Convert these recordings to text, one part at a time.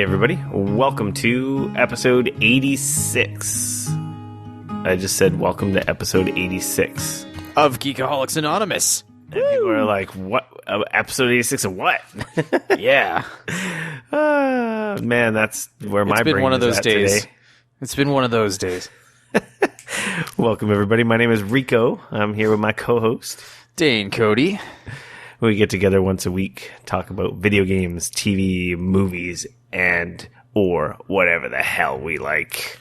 Hey everybody, welcome to episode 86. I just said welcome to episode 86. Of Geekoholics Anonymous. And people are like, what? Episode 86 of what? Yeah. Man, that's where my brain is at today. It's been one of those days. It's been one of those days. Welcome everybody, my name is Rico. I'm here with my co-host, Dane Cody. We get together once a week, talk about video games, TV, movies, and or whatever the hell we like.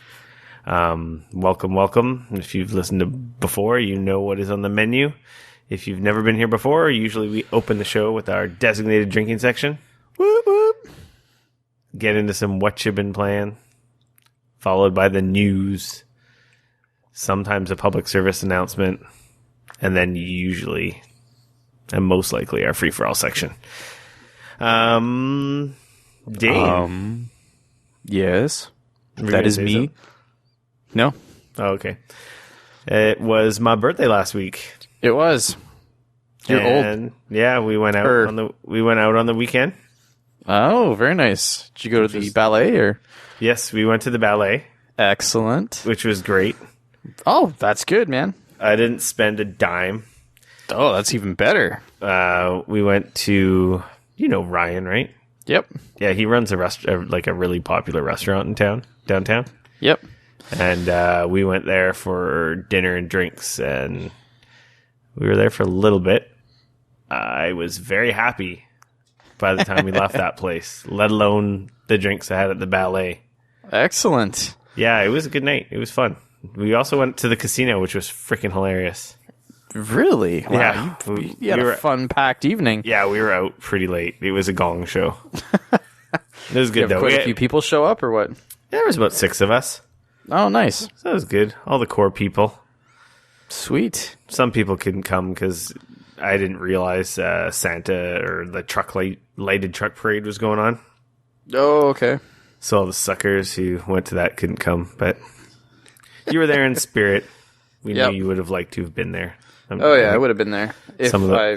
Welcome. If you've listened to before, you know what is on the menu. If you've never been here before, usually we open the show with our designated drinking section. Whoop, whoop. Get into some what you've been playing, followed by the news, sometimes a public service announcement, and then usually, and most likely, our free-for-all section. Dane. Yes. That is me. Something? No. Oh, okay. It was my birthday last week. It was. You're old. Yeah, we went out on the weekend. Oh, very nice. Did you go to the ballet or? Yes, we went to the ballet. Excellent. Which was great. Oh, that's good, man. I didn't spend a dime. Oh, that's even better. We went to, Ryan, right? Yep. Yeah, he runs a really popular restaurant in downtown. Yep. And we went there for dinner and drinks, and we were there for a little bit. I was very happy by the time we left that place, let alone the drinks I had at the ballet. Excellent. Yeah, it was a good night. It was fun. We also went to the casino, which was freaking hilarious. Really? Wow. Yeah. You had a fun-packed evening. Yeah, we were out pretty late. It was a gong show. It was good, though. Quite a few people show up, or what? There was about 6 of us. Oh, nice. So that was good. All the core people. Sweet. Some people couldn't come because I didn't realize Santa or the lighted truck parade was going on. Oh, okay. So all the suckers who went to that couldn't come. But you were there in spirit. We knew you would have liked to have been there. I would have been there if I,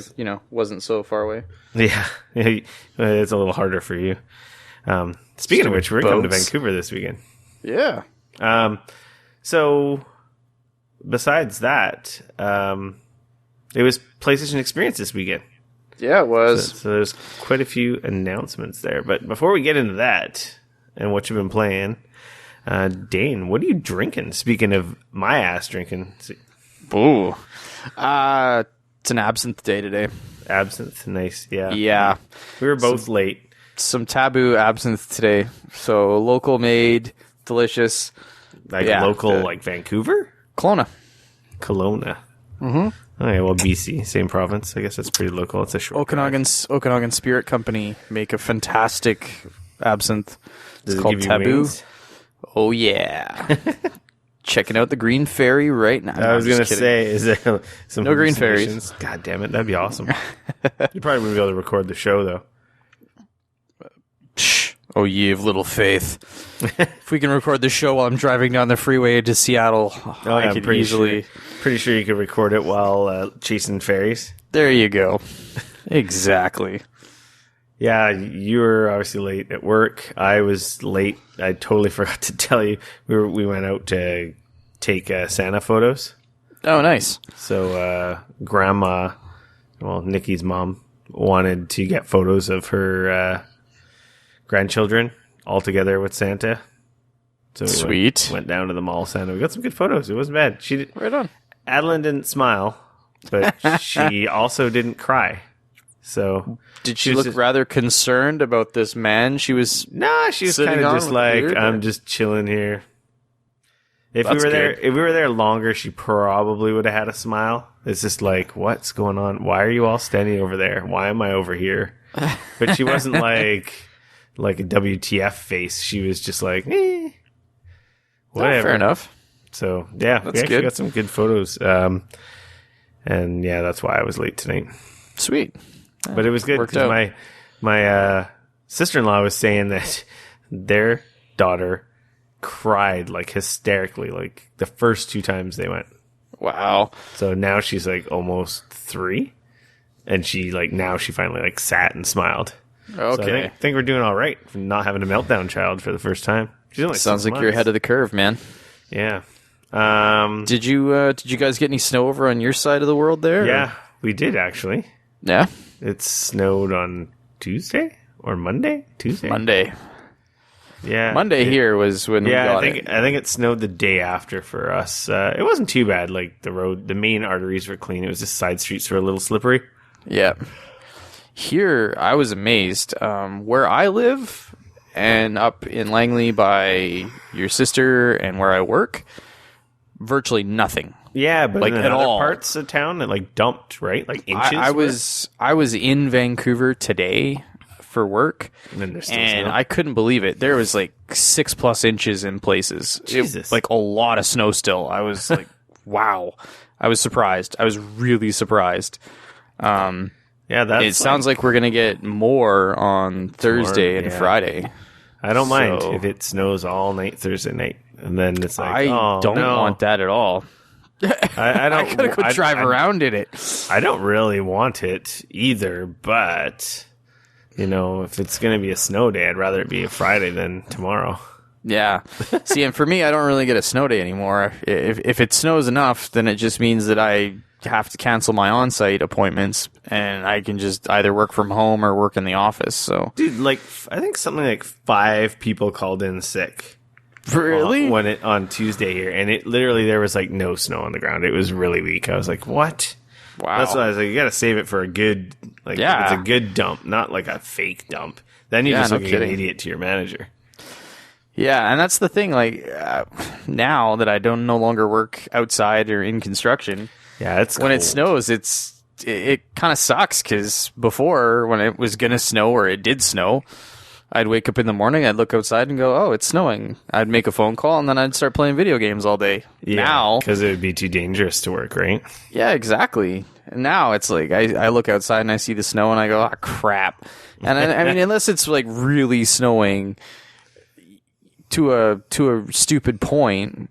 wasn't so far away. Yeah, it's a little harder for you. Speaking of which, we're coming to Vancouver this weekend. Yeah. So besides that, it was PlayStation Experience this weekend. Yeah, it was. So there's quite a few announcements there. But before we get into that and what you've been playing, Dane, what are you drinking? Speaking of my ass drinking. Ooh. It's an absinthe day today. Absinthe, nice. Yeah. Yeah. We were both late. Some Taboo absinthe today. So local made, delicious. Local, like Vancouver? Kelowna. Mm-hmm. Okay, well, BC, same province. I guess that's pretty local. It's a short Okanagan Spirit Company make a fantastic absinthe. Does it's it called give you Taboo. wings? Oh, yeah. Checking out the Green Fairy right now. I was going to say, is there some no Green Fairies? God damn it, that'd be awesome. You probably wouldn't be able to record the show, though. Shh. Oh, ye of little faith. If we can record the show while I'm driving down the freeway to Seattle, I could easily... Pretty sure you could record it while chasing fairies. There you go. Exactly. Yeah, you were obviously late at work. I was late. I totally forgot to tell you. We went out to take Santa photos. Oh, nice. So Grandma, Nikki's mom, wanted to get photos of her grandchildren all together with Santa. So we went down to the mall, Santa. We got some good photos. It wasn't bad. Right on. Adeline didn't smile, but she also didn't cry. So did she look rather concerned about this man? She was kind of just like, I'm just chilling here. If we were there longer, she probably would have had a smile. It's just like, what's going on? Why are you all standing over there? Why am I over here? But she wasn't like a WTF face. She was just like, whatever. Oh, fair enough. So yeah, we actually got some good photos. And yeah, that's why I was late tonight. Sweet. But it was good because my sister-in-law was saying that their daughter cried like hysterically like the first 2 times they went. Wow. So now she's like almost 3, and she finally like sat and smiled. Okay. So I think we're doing all right for not having a meltdown child for the first time. Sounds like you're ahead of the curve, man. Yeah. Did you guys get any snow over on your side of the world there? Yeah, we did actually. Yeah? It snowed on Tuesday or Monday? Tuesday? Monday. Yeah. Monday here was when we got it. I think it snowed the day after for us. It wasn't too bad. Like the main arteries were clean. It was just side streets were a little slippery. Yeah. Here, I was amazed. Where I live and up in Langley by your sister and where I work, virtually nothing. Yeah, but like in at other all. parts of town, it like dumped, right? Like inches. I was in Vancouver today for work, And and I couldn't believe it. There was like 6+ inches in places. Jesus. Like a lot of snow still. I was like, wow. I was surprised. I was really surprised. Yeah, that's it sounds like we're gonna get more on Thursday and Friday. I don't mind if it snows all night Thursday night, and then it's like I don't want that at all. I don't. I gotta go drive around in it. I don't really want it either, but if it's gonna be a snow day, I'd rather it be a Friday than tomorrow. Yeah. See, and for me, I don't really get a snow day anymore. If it snows enough, then it just means that I have to cancel my on-site appointments, and I can just either work from home or work in the office. So, Dude, like I think something like 5 people called in sick. really? On Tuesday here, and it literally there was like no snow on the ground. It was really weak. I was like, what? Wow. That's why I was like, you got to save it for a good, like, if it's a good dump, not like a fake dump. Then you just look like an idiot to your manager. Yeah, and that's the thing. Like now that I don't no longer work outside or in construction, yeah, it's when cold. it snows, it kind of sucks because before when it was gonna snow or it did snow, I'd wake up in the morning, I'd look outside and go, "Oh, it's snowing." I'd make a phone call and then I'd start playing video games all day. Yeah, now, because it would be too dangerous to work, right? yeah, exactly. And now it's like I look outside and I see the snow and I go, "Ah, crap." And I mean, unless it's like really snowing to a stupid point,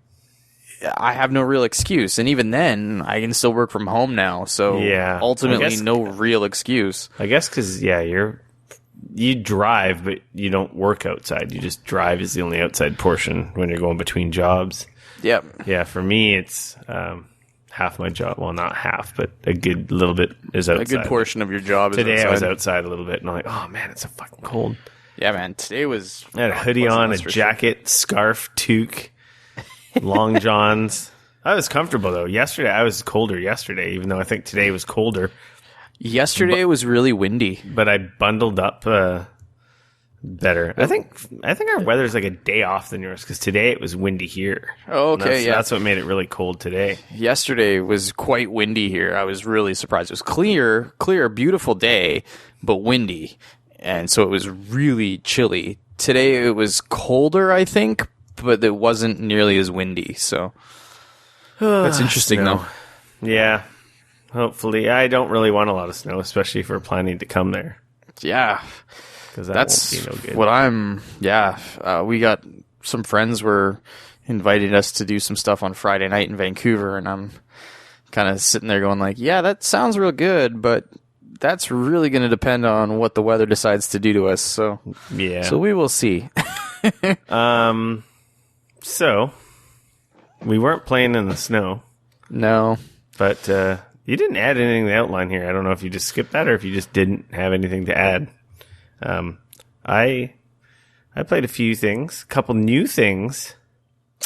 I have no real excuse. And even then, I can still work from home now. So ultimately, no real excuse. I guess because you drive, but you don't work outside. You just drive is the only outside portion when you're going between jobs. Yep. Yeah, for me, it's half my job. Well, not half, but a good little bit is outside. A good portion of your job is Today outside. I was outside a little bit, and I'm like, oh man, it's so fucking cold. Yeah, man. Today was... I had a hoodie on, a jacket, scarf, toque, long johns. I was comfortable, though. I was colder yesterday, even though I think today was colder. Yesterday was really windy. But I bundled up better. I think our weather's like a day off than yours, because today it was windy here. Oh, okay, That's what made it really cold today. Yesterday was quite windy here. I was really surprised. It was clear, beautiful day, but windy. And so it was really chilly. Today it was colder, I think, but it wasn't nearly as windy. So that's interesting, though. Yeah. Hopefully. I don't really want a lot of snow, especially if we're planning to come there. Yeah. Because that's won't be no good. what I'm... Yeah. We got some friends were inviting us to do some stuff on Friday night in Vancouver, and I'm kind of sitting there going like, yeah, that sounds real good, but... That's really going to depend on what the weather decides to do to us. So yeah. So we will see. So we weren't playing in the snow. No. But you didn't add anything to the outline here. I don't know if you just skipped that or if you just didn't have anything to add. I played a few things, a couple new things.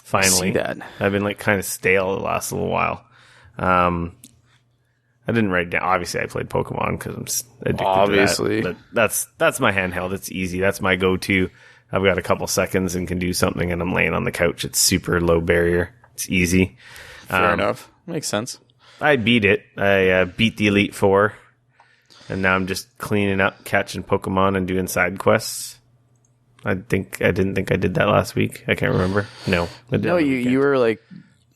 Finally, I see that. I've been like kind of stale the last little while. I didn't write down. Obviously, I played Pokemon because I'm addicted to that. But that's my handheld. It's easy. That's my go-to. I've got a couple seconds and can do something, and I'm laying on the couch. It's super low barrier. It's easy. Fair enough. Makes sense. I beat it. I beat the Elite Four, and now I'm just cleaning up, catching Pokemon, and doing side quests. I didn't think I did that last week. I can't remember. No, I didn't. No, you were like...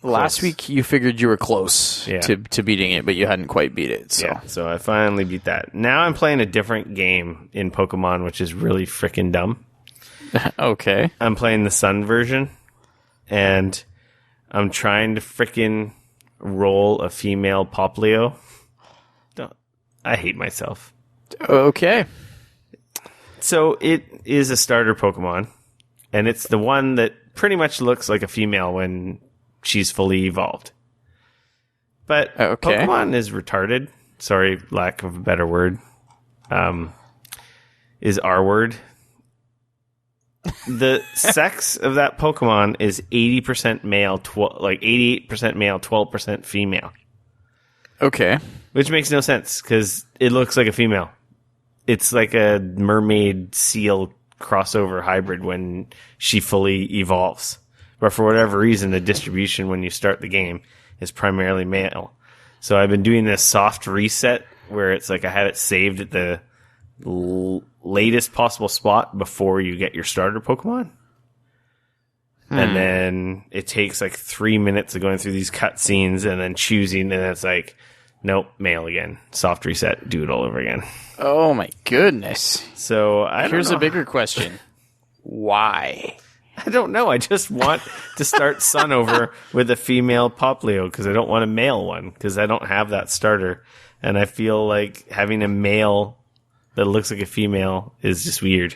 Last week, you figured you were close Yeah. to beating it, but you hadn't quite beat it. So. Yeah, so I finally beat that. Now I'm playing a different game in Pokemon, which is really freaking dumb. Okay. I'm playing the Sun version, and I'm trying to freaking roll a female Poplio. I hate myself. Okay. So it is a starter Pokemon, and it's the one that pretty much looks like a female when she's fully evolved. But Pokemon is retarded. Sorry, lack of a better word. Is R word. The sex of that Pokemon is 80% male, 88% male, 12% female. Okay. Which makes no sense because it looks like a female. It's like a mermaid seal crossover hybrid when she fully evolves. But for whatever reason, the distribution when you start the game is primarily male. So I've been doing this soft reset where it's like I have it saved at the latest possible spot before you get your starter Pokemon. And then it takes like 3 minutes of going through these cutscenes and then choosing, and then it's like, nope, male again. Soft reset, do it all over again. Oh my goodness. So Here's a bigger question. Why? I don't know. I just want to start Sun over with a female Poplio because I don't want a male one because I don't have that starter. And I feel like having a male that looks like a female is just weird.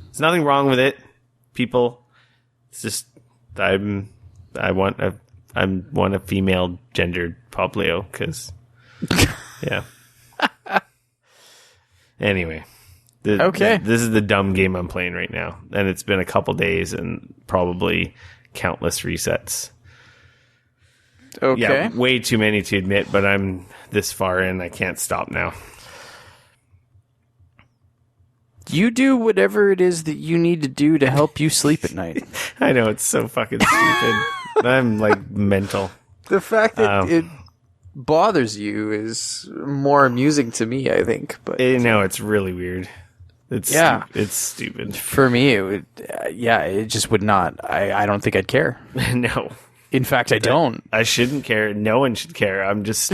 There's nothing wrong with it, people. It's just I want a female gendered Poplio because yeah. Anyway, this is the dumb game I'm playing right now, and it's been a couple days and probably countless resets. Okay, yeah, way too many to admit, but I'm this far in, I can't stop now. You do whatever it is that you need to do to help you sleep at night. I know, it's so fucking stupid. I'm like mental. The fact that it bothers you is more amusing to me, I think. But no, it's really weird. It's stupid. For me, it just would not. I don't think I'd care. No. In fact, I don't. I shouldn't care. No one should care. I'm just...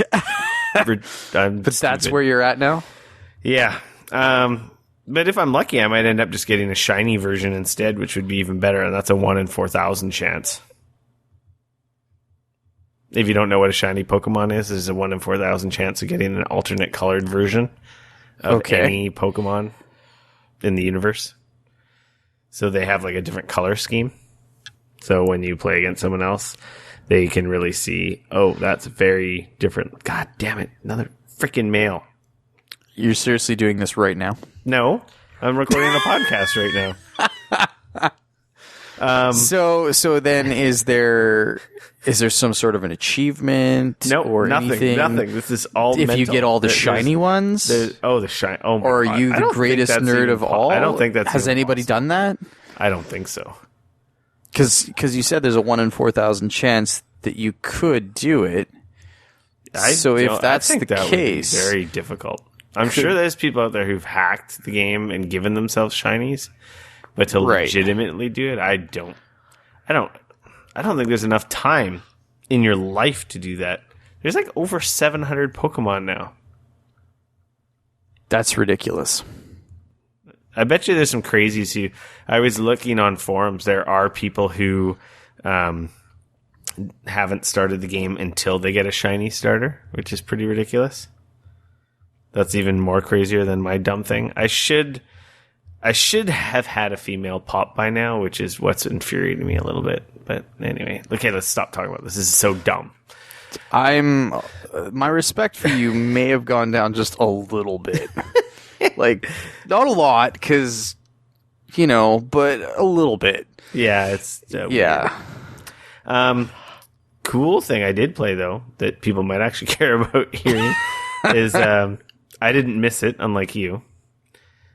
But that's where you're at now? Yeah. But if I'm lucky, I might end up just getting a shiny version instead, which would be even better, and that's a 1 in 4,000 chance. If you don't know what a shiny Pokemon is, there's a 1 in 4,000 chance of getting an alternate colored version of any Pokemon in the universe. So they have like a different color scheme. So when you play against someone else, they can really see, oh, that's very different. God damn it, another freaking male. You're seriously doing this right now? No, I'm recording a podcast right now. So then is there some sort of an achievement? No, or nothing. anything? Nothing. This is all if mental. You get all the shiny ones? The shiny. Oh, my or are God. you the greatest nerd of all? I don't think that's. Has anybody done that? I don't think so. Because you said there's a 1 in 4,000 chance that you could do it. If that's the case, would be very difficult. I'm sure there's people out there who've hacked the game and given themselves shinies, but to legitimately do it, I don't think there's enough time in your life to do that. There's like over 700 Pokemon now. That's ridiculous. I bet you there's some crazies who... I was looking on forums. There are people who haven't started the game until they get a shiny starter, which is pretty ridiculous. That's even more crazier than my dumb thing. I should have had a female pop by now, which is what's infuriating me a little bit. But anyway, okay, let's stop talking about this. This is so dumb. My respect for you may have gone down just a little bit. Like, not a lot, because, but a little bit. Yeah, it's yeah. Cool thing I did play, though, that people might actually care about hearing, is I didn't miss it, unlike you.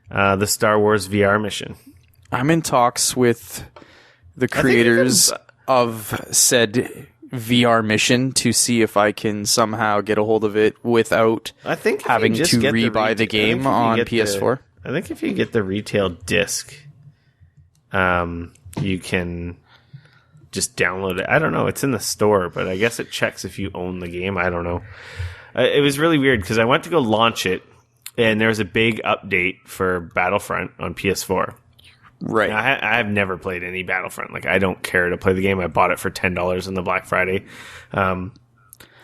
The Star Wars VR mission. I'm in talks with the creators of said VR mission to see if I can somehow get a hold of it without having to rebuy the game on PS4. I think if you get the retail disc, you can just download it. I don't know. It's in the store, but I guess it checks if you own the game. I don't know. It was really weird because I went to go launch it, and there was a big update for Battlefront on PS4. Right. Now, I have never played any Battlefront. Like, I don't care to play the game. I bought it for $10 in the Black Friday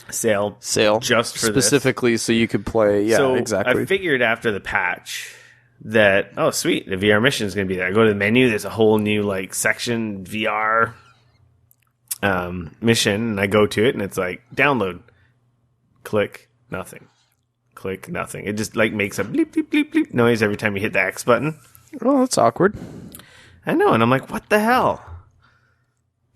sale just for specifically this. So you could play. Yeah, so exactly. I figured after the patch that, oh, sweet, the VR mission is going to be there. I go to the menu, there's a whole new like section VR mission, and I go to it, and it's like, download. Click, nothing. Click, nothing. It just like makes a bleep, bleep, bleep, bleep noise every time you hit the X button. Oh, that's awkward. I know, and I'm like, what the hell?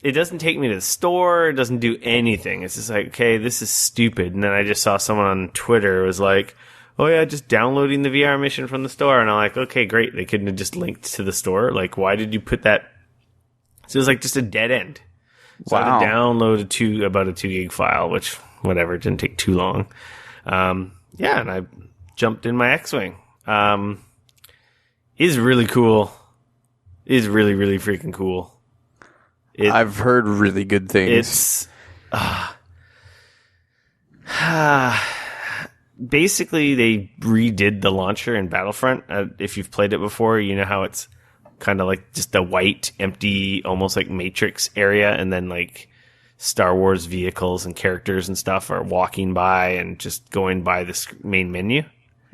It doesn't take me to the store. It doesn't do anything. It's just like, okay, this is stupid. And then I just saw someone on Twitter was like, oh yeah, just downloading the VR mission from the store. And I'm like, okay, great. They couldn't have just linked to the store. Like, why did you put that? So it was like just a dead end. So I had to download about a 2 gig file, which, whatever, it didn't take too long. Yeah, and I jumped in my X-Wing. Is really cool. Is really, really freaking cool. I've heard really good things. It's basically they redid the launcher in Battlefront. If you've played it before, you know how it's kind of like just a white, empty, almost like Matrix area, and then like Star Wars vehicles and characters and stuff are walking by and just going by this main menu.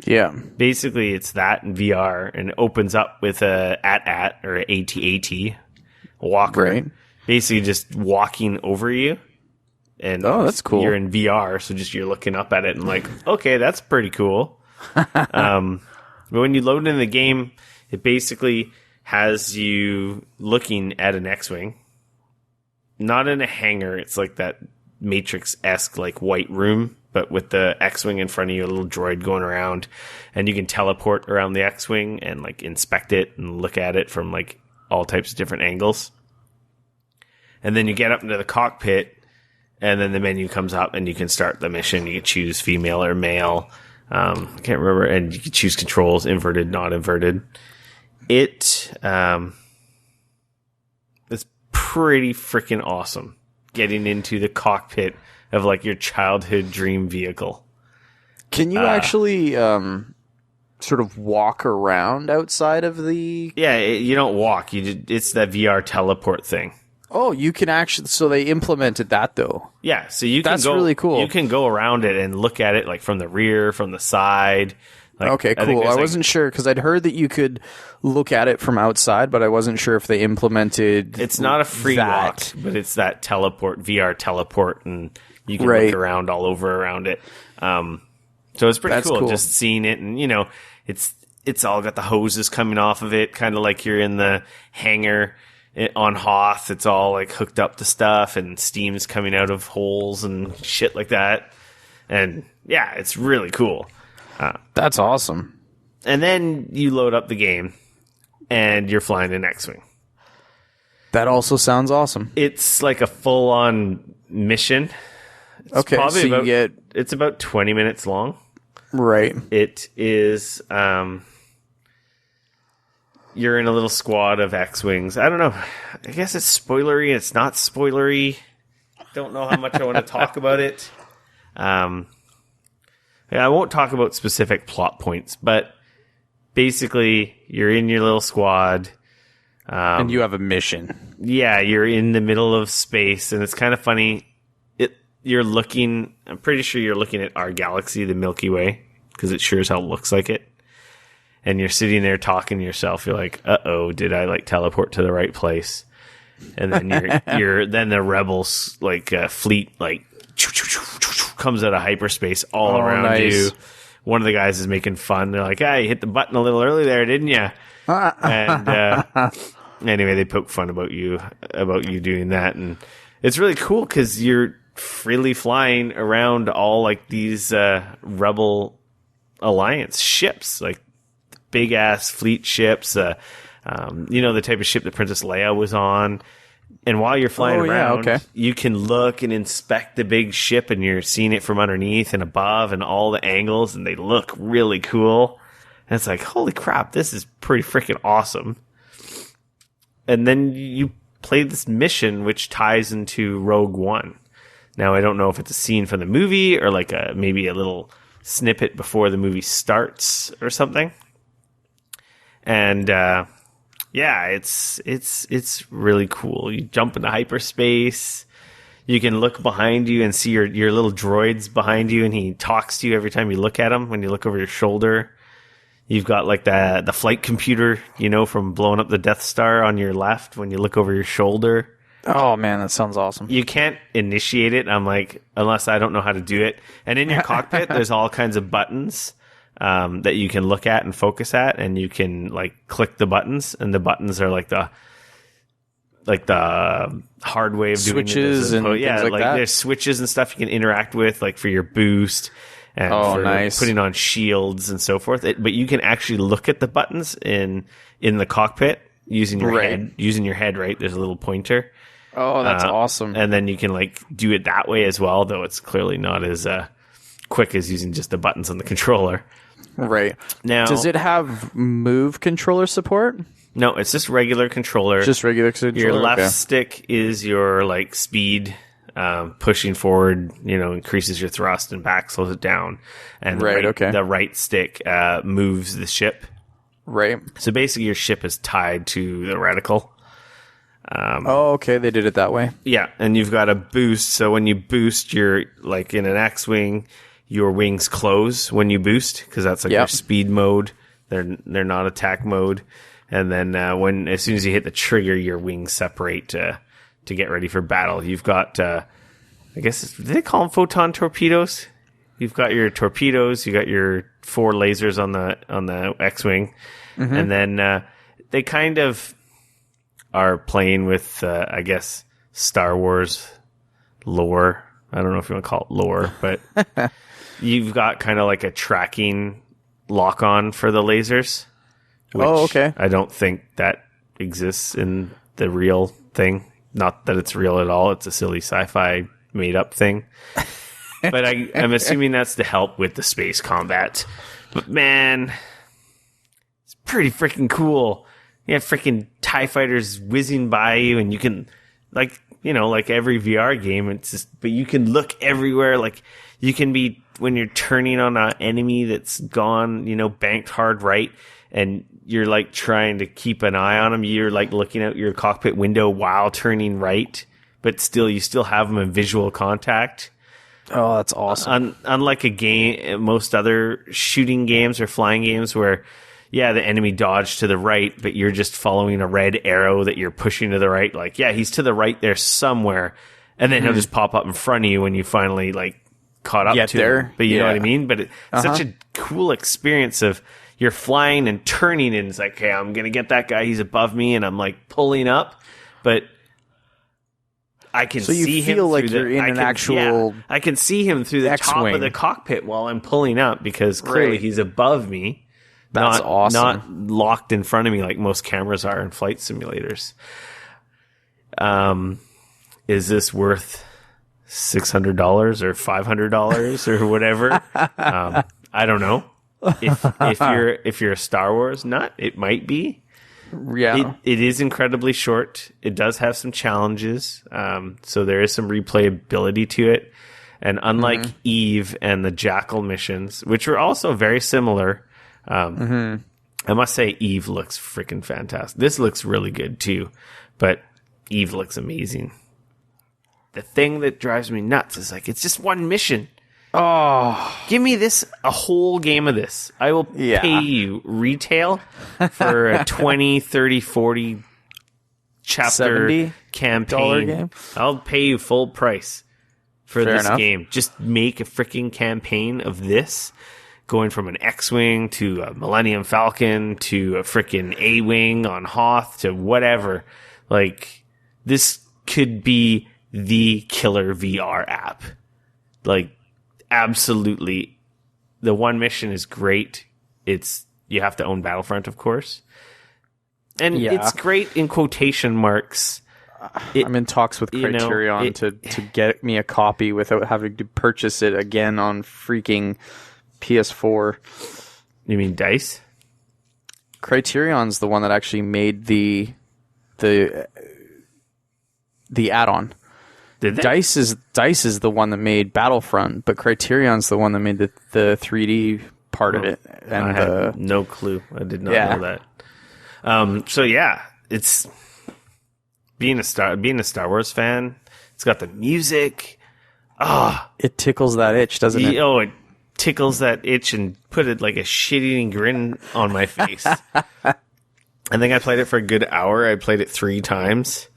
Yeah. Basically, it's that in VR, and it opens up with a AT-AT or AT-AT walker. Right. Basically just walking over you. And that's cool. You're in VR, so just you're looking up at it and like, okay, that's pretty cool. But when you load into the game, it basically has you looking at an X-Wing. Not in a hangar, it's like that Matrix-esque like white room, but with the X-Wing in front of you, a little droid going around, and you can teleport around the X-Wing and like inspect it and look at it from like all types of different angles. And then you get up into the cockpit, and then the menu comes up, and you can start the mission. You can choose female or male. I can't remember. And you can choose controls, inverted, not inverted. It's pretty freaking awesome getting into the cockpit of like your childhood dream vehicle. Can you actually sort of walk around outside of the... Yeah, you don't walk. It's that VR teleport thing. Oh, you can actually... So they implemented that, though. Yeah, so you can That's really cool. You can go around it and look at it like from the rear, from the side. Like, okay, cool. I wasn't sure, because I'd heard that you could look at it from outside, but I wasn't sure if they implemented... It's not a free walk, but it's that teleport, VR teleport, and you can look around all over around it. So it's pretty cool just seeing it, and, you know, it's all got the hoses coming off of it, kind of like you're in the hangar on Hoth. It's all like hooked up to stuff, and steam's coming out of holes and shit like that. And yeah, it's really cool. That's awesome. And then you load up the game, and you're flying an X-Wing. That also sounds awesome. It's like a full-on mission. It's about 20 minutes long. Right. It is... you're in a little squad of X-Wings. I don't know. I guess it's spoilery. It's not spoilery. Don't know how much I want to talk about it. I won't talk about specific plot points, but basically, you're in your little squad. And you have a mission. Yeah, you're in the middle of space, and it's kind of funny. I'm pretty sure you're looking at our galaxy, the Milky Way, because it sure as hell looks like it. And you're sitting there talking to yourself. You're like, uh-oh, did I like teleport to the right place? And then then the rebels like fleet like comes out of hyperspace all around you. One of the guys is making fun. They're like, you hit the button a little early there, didn't you? And anyway, they poke fun about you doing that. And it's really cool because you're freely flying around all like these Rebel Alliance ships, like big ass fleet ships, the type of ship that Princess Leia was on. And while you're flying around, you can look and inspect the big ship, and you're seeing it from underneath and above and all the angles, and they look really cool. And it's like, holy crap, this is pretty freaking awesome. And then you play this mission, which ties into Rogue One. Now, I don't know if it's a scene from the movie or like maybe a little snippet before the movie starts or something. And it's really cool. You jump into hyperspace. You can look behind you and see your little droids behind you, and he talks to you every time you look at him. When you look over your shoulder, You've got like the flight computer, from blowing up the Death Star on your left when you look over your shoulder. Oh man, that sounds awesome. You can't initiate it. I'm like, unless I don't know how to do it. And in your cockpit, there's all kinds of buttons that you can look at and focus at, and you can like click the buttons, and the buttons are like the hard way of doing switches and things like that. There's switches and stuff you can interact with, like for your boost and for nice. putting on shields and so forth. But you can actually look at the buttons in the cockpit using your head. Using your head, right? There's a little pointer. Oh, that's awesome. And then you can like do it that way as well, though it's clearly not as quick as using just the buttons on the controller. Right. Now, does it have Move controller support? No, it's just regular controller. Just regular controller. Your left stick is your like speed, pushing forward, increases your thrust, and back slows it down. And the right stick moves the ship. Right. So basically your ship is tied to the reticle. Okay, they did it that way. Yeah, and you've got a boost. So when you boost, you're like in an X-wing, your wings close when you boost because that's like your speed mode. They're not attack mode. And then as soon as you hit the trigger, your wings separate to get ready for battle. You've got, I guess, do they call them photon torpedoes? You've got your torpedoes. You got your 4 lasers on the X-wing, and then they kind of are playing with, I guess, Star Wars lore. I don't know if you want to call it lore, but you've got kind of like a tracking lock-on for the lasers. Which okay. I don't think that exists in the real thing. Not that it's real at all. It's a silly sci-fi made-up thing. But I'm assuming that's to help with the space combat. But man, it's pretty freaking cool. You have freaking TIE fighters whizzing by you, and you can, like every VR game, it's just, but you can look everywhere. Like, you can be, when you're turning on an enemy that's gone, banked hard right, and you're like trying to keep an eye on them. You're like looking out your cockpit window while turning right, but you still have them in visual contact. Oh, that's awesome. Unlike a game, most other shooting games or flying games where, the enemy dodged to the right, but you're just following a red arrow that you're pushing to the right. Like, he's to the right there somewhere, and then he'll just pop up in front of you when you finally like caught up to him. But you know what I mean? But it's such a cool experience of you're flying and turning, and it's like, okay, I'm going to get that guy. He's above me, and I'm like pulling up, but I can see him. So you feel like you're in an actual. I can see him through the top of the cockpit while I'm pulling up because clearly he's above me. That's awesome. Not locked in front of me like most cameras are in flight simulators. Is this worth $600 or $500 or whatever? I don't know. If you're a Star Wars nut, it might be. Yeah. It is incredibly short. It does have some challenges. So there is some replayability to it. And unlike Eve and the Jackal missions, which were also very similar, I must say Eve looks freaking fantastic. This looks really good too, but Eve looks amazing. The thing that drives me nuts is like, it's just one mission. Oh, give me a whole game of this. I will pay you retail for a 20, 30, 40 chapter $70 campaign. Game? I'll pay you full price for this game. Just make a freaking campaign of this, going from an X-Wing to a Millennium Falcon to a freaking A-Wing on Hoth to whatever. Like, this could be the killer VR app. Like, absolutely. The one mission is great. You have to own Battlefront, of course. And it's great in quotation marks. I'm in talks with Criterion to get me a copy without having to purchase it again on freaking PS4. You mean DICE? Criterion's the one that actually made the add-on. Did they? DICE is the one that made Battlefront, but Criterion's the one that made the 3D part of it. And I had no clue. I did not know that. So it's being a Star Wars fan. It's got the music. It tickles that itch, doesn't it? Oh, it tickles that itch and put it like a shit-eating grin on my face. I think I played it for a good hour. I played it 3 times.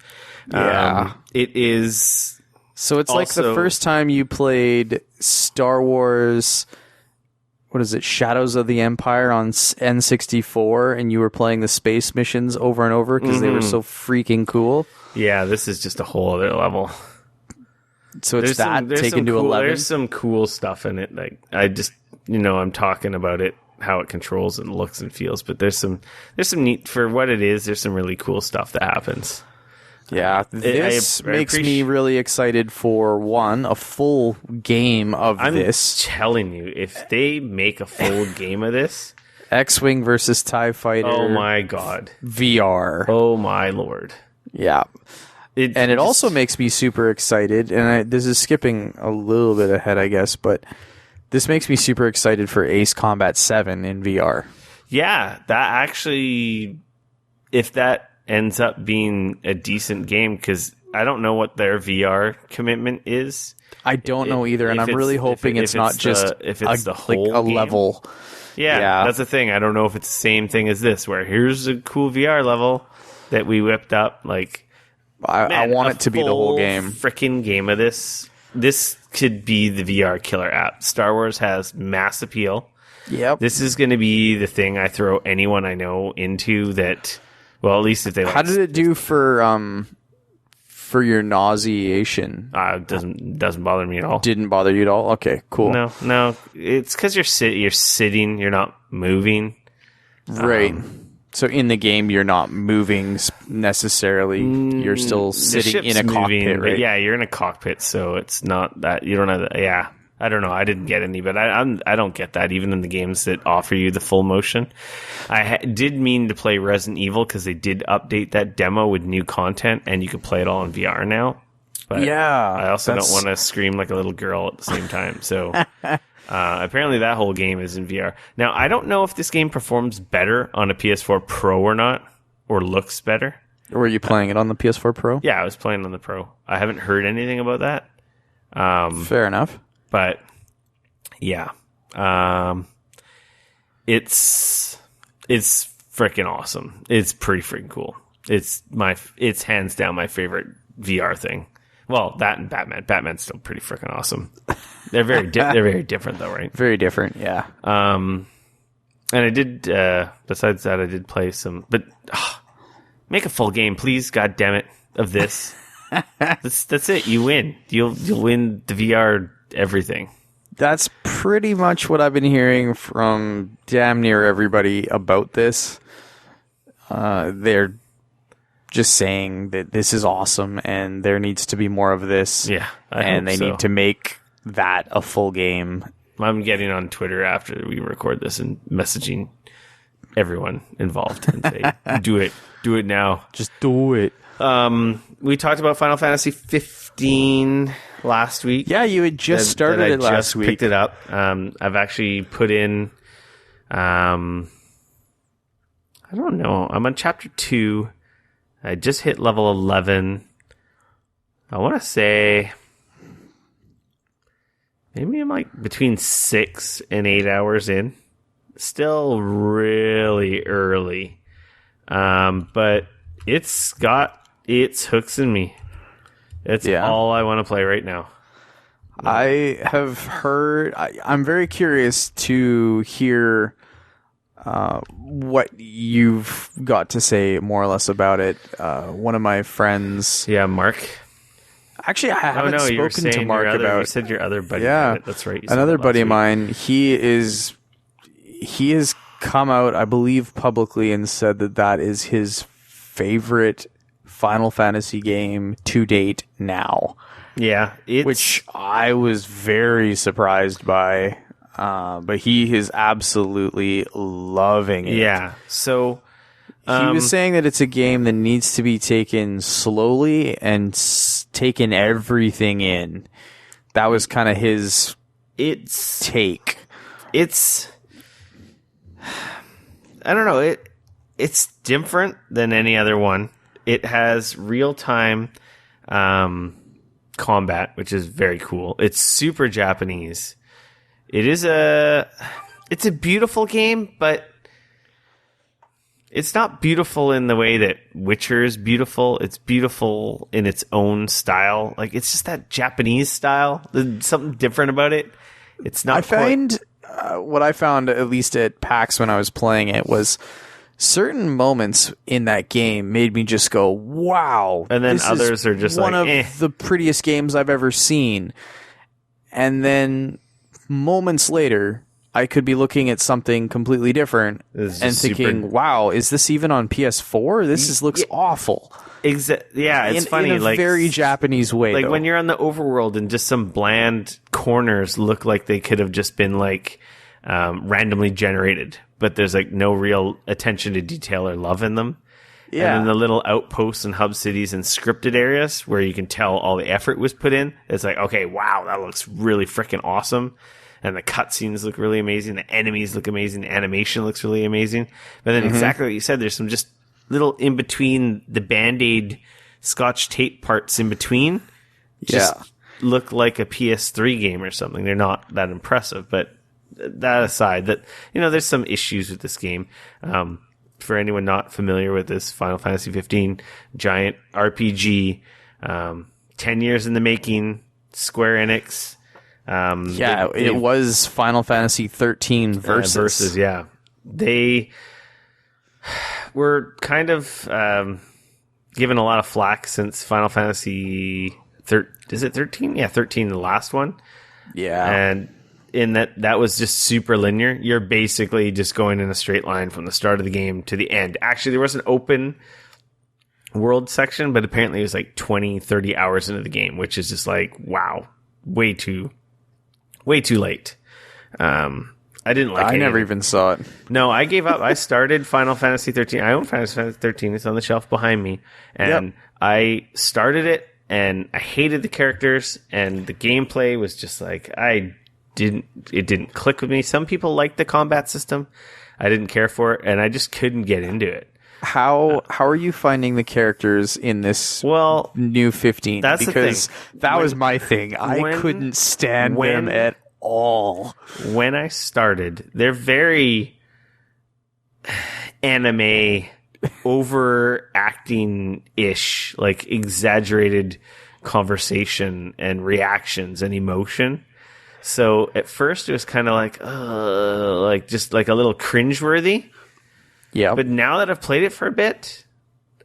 Yeah. It is... So it's like the first time you played Star Wars... What is it? Shadows of the Empire on N64, and you were playing the space missions over and over because they were so freaking cool. Yeah, this is just a whole other level. So it's taken to 11. There's some cool stuff in it. Like I just, I'm talking about it, how it controls and looks and feels. But there's some neat for what it is. There's some really cool stuff that happens. Yeah, this makes me really excited for a full game of this. I'm telling you, if they make a full game of this, X-Wing versus TIE Fighter. Oh my god, VR. Oh my lord. Yeah. It also makes me super excited, and this is skipping a little bit ahead, I guess, but this makes me super excited for Ace Combat 7 in VR. Yeah, that actually, if that ends up being a decent game, because I don't know what their VR commitment is. I don't know either, and I'm really hoping it's not just the whole like a game. Level. Yeah, that's the thing. I don't know if it's the same thing as this, where here's a cool VR level that we whipped up. Like, I want it to be the whole game. Freaking game of this. This could be the VR killer app. Star Wars has mass appeal. Yep. This is going to be the thing I throw anyone I know into that. Well, at least if they. How did it do for your nauseation? Doesn't bother me at all. Didn't bother you at all? Okay, cool. No. It's because you're sitting. You're not moving. Right. So in the game, you're not moving necessarily. You're still sitting in a cockpit, right? Yeah, you're in a cockpit, so it's not that you don't have. Yeah, I don't know. I didn't get any, but I don't get that even in the games that offer you the full motion. I did mean to play Resident Evil because they did update that demo with new content, and you can play it all in VR now. But yeah, I also don't want to scream like a little girl at the same time. So apparently that whole game is in VR. Now, I don't know if this game performs better on a PS4 Pro or not, or looks better. Were you playing it on the PS4 Pro? Yeah, I was playing on the Pro. I haven't heard anything about that. Fair enough. But yeah, it's freaking awesome. It's pretty freaking cool. It's hands down my favorite VR thing. Well, that and Batman. Batman's still pretty freaking awesome. They're very different though, right? Very different, yeah. And I did. Besides that, I did play some. But make a full game, please. God damn it! Of this. That's it. You win. You'll win the VR everything. That's pretty much what I've been hearing from damn near everybody about this. They're just saying that this is awesome and there needs to be more of this. Yeah, and they need to make that a full game. I'm getting on Twitter after we record this and messaging everyone involved and say, do it now. Just do it. We talked about Final Fantasy 15 last week. Yeah, you had just started it last week. Picked it up. I've actually put in, I don't know. I'm on chapter 2. I just hit level 11. I want to say maybe I'm like between 6 and 8 hours in. Still really early. But it's got its hooks in me. It's all I want to play right now. I have heard... I'm very curious to hear what you've got to say more or less about it. One of my friends... Yeah, Mark. Actually, I haven't spoken to Mark about... You said your other buddy. Yeah, that's right. Another buddy of mine, he has come out, I believe, publicly and said that is his favorite Final Fantasy game to date now. Yeah. Which I was very surprised by. But he is absolutely loving it. Yeah. So he was saying that it's a game that needs to be taken slowly and taken everything in. That was kind of his take. I don't know. It's different than any other one. It has real-time combat, which is very cool. It's super Japanese. it's a beautiful game, but it's not beautiful in the way that Witcher is beautiful. It's beautiful in its own style. Like, it's just that Japanese style. There's something different about it. It's not what I found, at least at PAX when I was playing it, was certain moments in that game made me just go, wow. And then others are just one like, of the prettiest games I've ever seen. And then moments later, I could be looking at something completely different and thinking, wow, is this even on PS4? This looks awful. Yeah, it's funny. In a very Japanese way, like though. when you're on the overworld and just some bland corners look like they could have just been like randomly generated, but there's like no real attention to detail or love in them. Yeah. And then the little outposts and hub cities and scripted areas where you can tell all the effort was put in. It's like, okay, wow, that looks really freaking awesome. And the cutscenes look really amazing. The enemies look amazing. The animation looks really amazing. But then exactly what you said, there's some just little in between the Band-Aid Scotch tape parts in between. Just look like a PS3 game or something. They're not that impressive. But that aside, there's some issues with this game. For anyone not familiar with this, Final Fantasy 15 giant RPG, 10 years in the making, Square Enix. It was Final Fantasy 13 Versus. Yeah. They were kind of given a lot of flack since Final Fantasy is it 13? Yeah, 13, the last one. Yeah. And in that was just super linear. You're basically just going in a straight line from the start of the game to the end. Actually, there was an open world section, but apparently it was like 20, 30 hours into the game, which is just like, wow, way too late. I didn't like it. I never even saw it. No, I gave up. I started Final Fantasy 13. I own Final Fantasy 13. It's on the shelf behind me. And I started it, and I hated the characters, and the gameplay was just like, it didn't click with me. Some people liked the combat system. I didn't care for it, and I just couldn't get into it. How are you finding the characters in this new 15? That's because the thing. That was my thing. I couldn't stand them at all. When I started, they're very anime, overacting-ish, like exaggerated conversation and reactions and emotion. So at first it was kind of like just like a little cringeworthy. Yeah. But now that I've played it for a bit,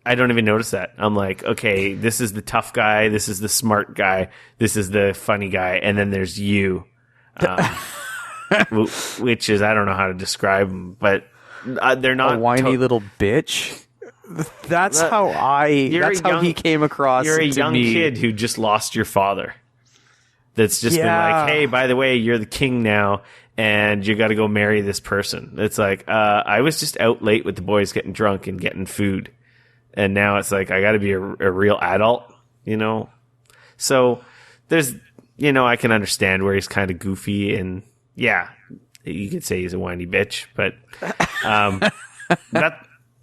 I don't even notice that. I'm like, okay, this is the tough guy, this is the smart guy, this is the funny guy, and then there's you. Which is, I don't know how to describe them, but they're not a whiny little bitch. That's how he came across. You're a young kid who just lost your father. That's just been like, hey, by the way, you're the king now, and you got to go marry this person. It's like, I was just out late with the boys getting drunk and getting food, and now it's like I got to be a real adult, So there's, I can understand where he's kind of goofy, and yeah, you could say he's a whiny bitch, but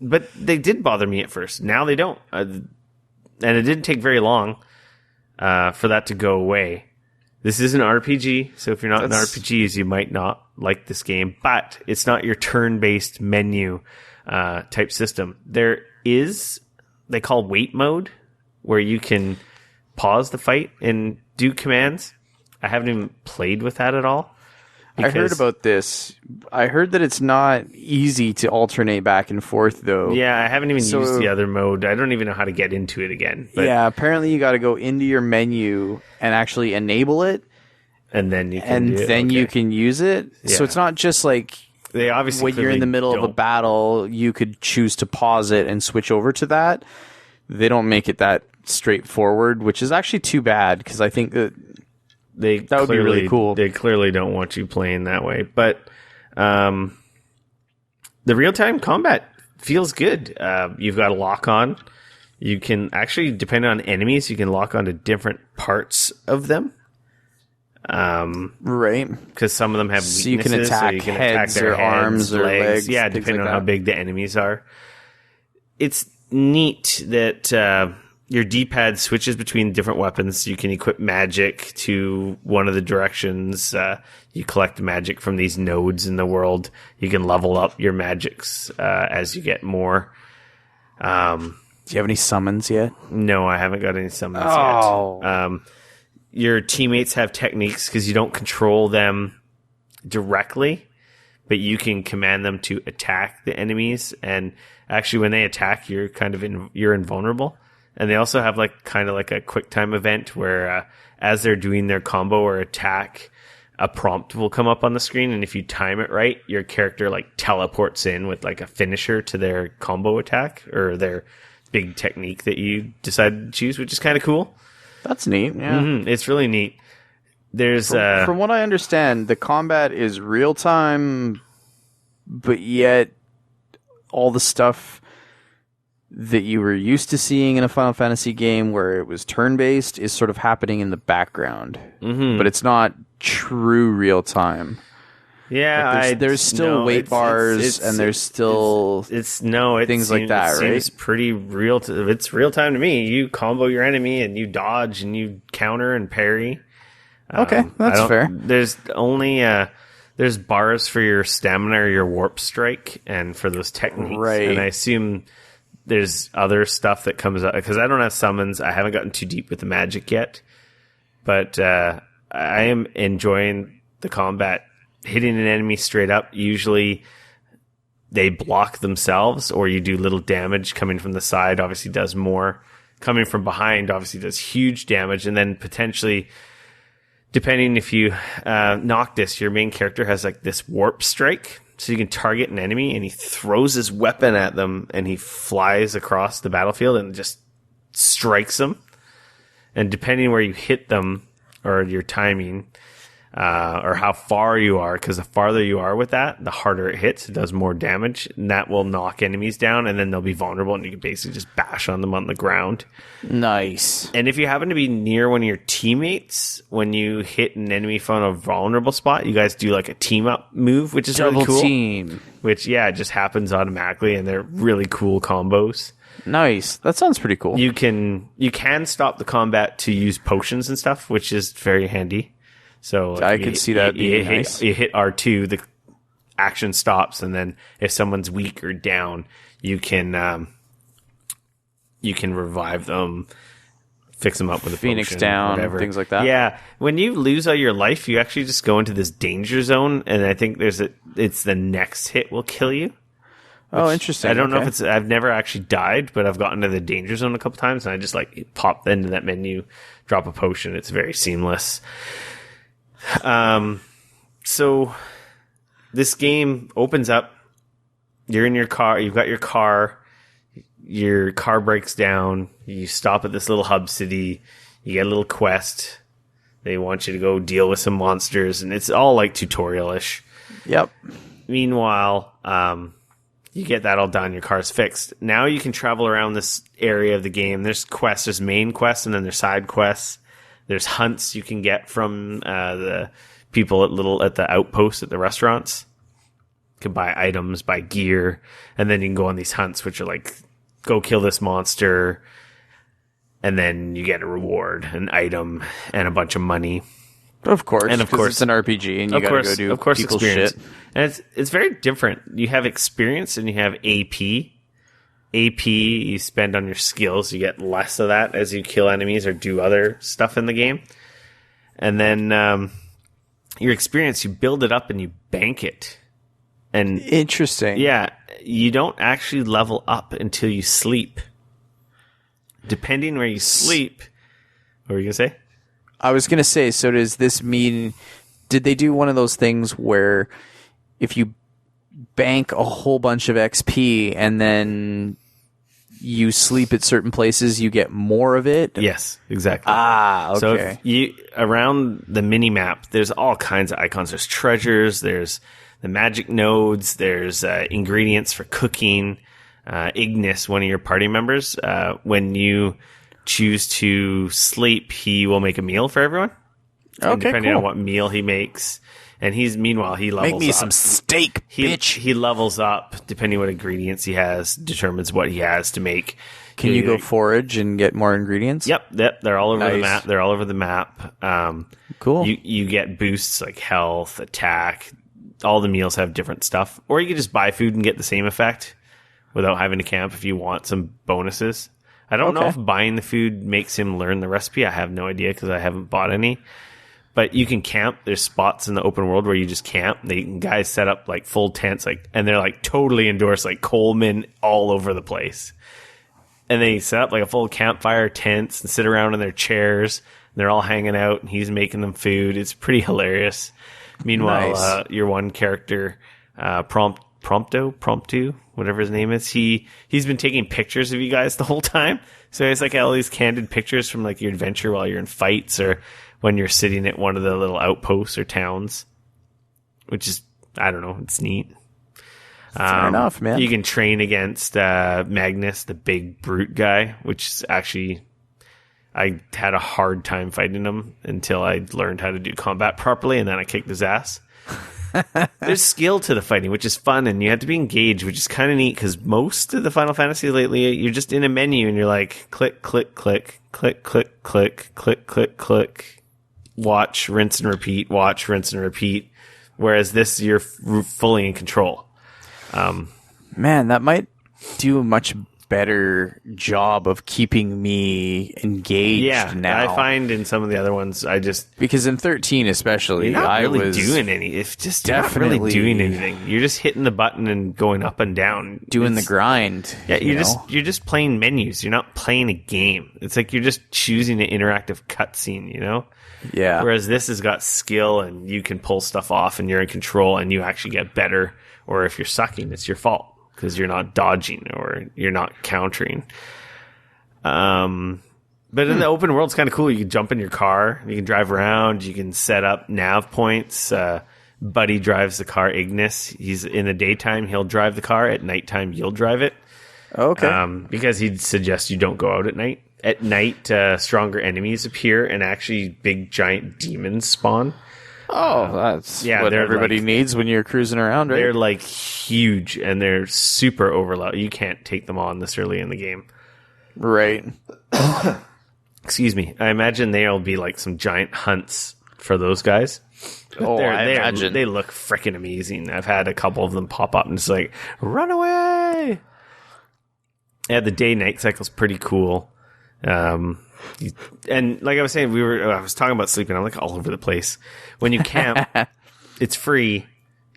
but they did bother me at first. Now they don't, and it didn't take very long for that to go away. This is an RPG, so if you're not in RPGs, you might not like this game, but it's not your turn-based menu type system. There is, they call wait mode, where you can pause the fight and do commands. I haven't even played with that at all. I heard about this. I heard that it's not easy to alternate back and forth, though. Yeah, I haven't even used the other mode. I don't even know how to get into it again. But yeah, apparently you got to go into your menu and actually enable it, and then you can you can use it. Yeah. So it's not just like they obviously when you're in the middle of a battle, you could choose to pause it and switch over to that. They don't make it that straightforward, which is actually too bad because I think that would be really cool. They clearly don't want you playing that way. But the real-time combat feels good. You've got a lock-on. You can actually, depending on enemies, you can lock on to different parts of them. Right. Because some of them have weaknesses. So you can attack heads their or arms or legs. Yeah, depending on how big the enemies are. It's neat that your D-pad switches between different weapons. You can equip magic to one of the directions. You collect magic from these nodes in the world. You can level up your magics as you get more. Do you have any summons yet? No, I haven't got any summons yet. Your teammates have techniques because you don't control them directly, but you can command them to attack the enemies. And actually, when they attack, you're you're invulnerable. And they also have kind of like a quick time event where as they're doing their combo or attack, a prompt will come up on the screen. And if you time it right, your character teleports in with a finisher to their combo attack or their big technique that you decided to choose, which is kind of cool. That's neat. Yeah. Mm-hmm. It's really neat. There's from what I understand, the combat is real time, but yet all the stuff that you were used to seeing in a Final Fantasy game where it was turn-based is sort of happening in the background. Mm-hmm. But it's not true real time. Yeah, there's still weight bars and there's still things like that, right? It seems pretty real. It's real time to me. You combo your enemy and you dodge and you counter and parry. Okay, that's fair. There's only there's bars for your stamina or your warp strike and for those techniques. Right. And I assume there's other stuff that comes up because I don't have summons. I haven't gotten too deep with the magic yet, but I am enjoying the combat. Hitting an enemy straight up, usually they block themselves, or you do little damage. Coming from the side obviously does more. Coming from behind obviously does huge damage, and then potentially, depending if you Noctis, your main character has this warp strike, so you can target an enemy and he throws his weapon at them and he flies across the battlefield and just strikes them. And depending where you hit them or your timing, or how far you are, because the farther you are with that, the harder it hits. It does more damage, and that will knock enemies down, and then they'll be vulnerable, and you can basically just bash on them on the ground. Nice. And if you happen to be near one of your teammates, when you hit an enemy from a vulnerable spot, you guys do a team-up move, which is really cool. Double team. Which, it just happens automatically, and they're really cool combos. Nice. That sounds pretty cool. You can stop the combat to use potions and stuff, which is very handy. So I could see that being nice. You hit R2, the action stops, and then if someone's weak or down, you can revive them, fix them up with a Phoenix potion, down, whatever. Things like that. Yeah, when you lose all your life, you actually just go into this danger zone, and I think it's the next hit will kill you. Oh, interesting. I don't know if I've never actually died, but I've gotten to the danger zone a couple times, and I just pop into that menu, drop a potion. It's very seamless. So this game opens up, you're in your car, you've got your car breaks down, you stop at this little hub city, you get a little quest, they want you to go deal with some monsters, and it's all tutorial-ish. Yep. Meanwhile, you get that all done, your car's fixed. Now you can travel around this area of the game. There's quests, there's main quests, and then there's side quests. There's hunts you can get from the people at the outpost at the restaurants. You can buy items, buy gear, and then you can go on these hunts, which are go kill this monster, and then you get a reward, an item, and a bunch of money. Of course, and of course it's an RPG, and you gotta go do people's experience. shit. And it's very different. You have experience, and you have AP. AP you spend on your skills. You get less of that as you kill enemies or do other stuff in the game. And then your experience, you build it up and you bank it. And interesting. Yeah, you don't actually level up until you sleep. Depending where you sleep. What were you going to say? I was going to say, so does this mean, did they do one of those things where if you bank a whole bunch of XP and then you sleep at certain places, you get more of it? Yes, exactly. Okay. So if around the mini map, there's all kinds of icons. There's treasures, there's the magic nodes, there's ingredients for cooking. Ignis, one of your party members, when you choose to sleep, he will make a meal for everyone. Okay, depending cool. on what meal he makes. And meanwhile, he levels up. Make me some steak, bitch. He levels up, depending what ingredients he has, determines what he has to make. Can you go forage and get more ingredients? Yep. They're all over the map. They're all over the map. Cool. You get boosts like health, attack. All the meals have different stuff. Or you can just buy food and get the same effect without having to camp if you want some bonuses. I don't know if buying the food makes him learn the recipe. I have no idea because I haven't bought any. But you can camp. There's spots in the open world where you just camp. Guys set up like full tents, and they're like totally indoors, like Coleman all over the place. And they set up like a full campfire, tents, and sit around in their chairs. And they're all hanging out, and he's making them food. It's pretty hilarious. Meanwhile, your one character, Promptu, whatever his name is, he's been taking pictures of you guys the whole time. So it's like all these candid pictures from like your adventure while you're in fights or when you're sitting at one of the little outposts or towns, which is, I don't know, it's neat. Fair enough, man. You can train against Magnus, the big brute guy, which is actually, I had a hard time fighting him until I learned how to do combat properly, and then I kicked his ass. There's skill to the fighting, which is fun, and you have to be engaged, which is kind of neat, because most of the Final Fantasy lately, you're just in a menu, and you're like, click, click, click, click, click, click, click, click, click, watch, rinse and repeat, watch, rinse and repeat, whereas this, you're fully in control. Man, that might do a much better job of keeping me engaged now. I find in some of the other ones, because in 13 especially, you're not really was doing any. It's just definitely not really doing anything. You're just hitting the button and going up and down, doing the grind. Yeah, you're just playing menus. You're not playing a game. It's like you're just choosing an interactive cutscene. Yeah. Whereas this has got skill, and you can pull stuff off, and you're in control, and you actually get better. Or if you're sucking, it's your fault because you're not dodging or you're not countering. But in the open world, it's kind of cool. You can jump in your car, you can drive around, you can set up nav points. Buddy drives the car, Ignis. He's in the daytime, he'll drive the car. At nighttime, you'll drive it. Okay. Because he'd suggest you don't go out at night. At night, stronger enemies appear, and actually big giant demons spawn. Oh, that's what everybody needs when you're cruising around, right? They're like huge, and they're super overload. You can't take them on this early in the game. Right. Excuse me. I imagine there'll be like some giant hunts for those guys. I imagine. They look freaking amazing. I've had a couple of them pop up and it's like, run away! Yeah, the day-night cycle's pretty cool. And like I was saying, I was talking about sleeping. I'm like all over the place. When you camp, it's free.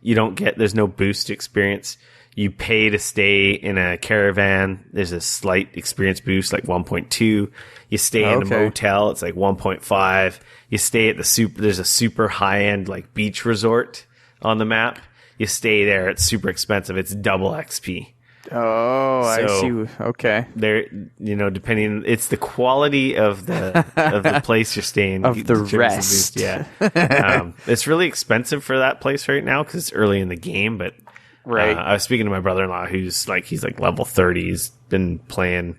There's no boost experience. You pay to stay in a caravan. There's a slight experience boost, like 1.2. You stay in a motel. It's like 1.5. You stay at there's a super high end like beach resort on the map. You stay there. It's super expensive. It's double XP. Oh, I see. Okay. There, depending, it's the quality of the place you're staying. Of the rest. Yeah. It's really expensive for that place right now because it's early in the game. But right. I was speaking to my brother-in-law he's like level 30. He's been playing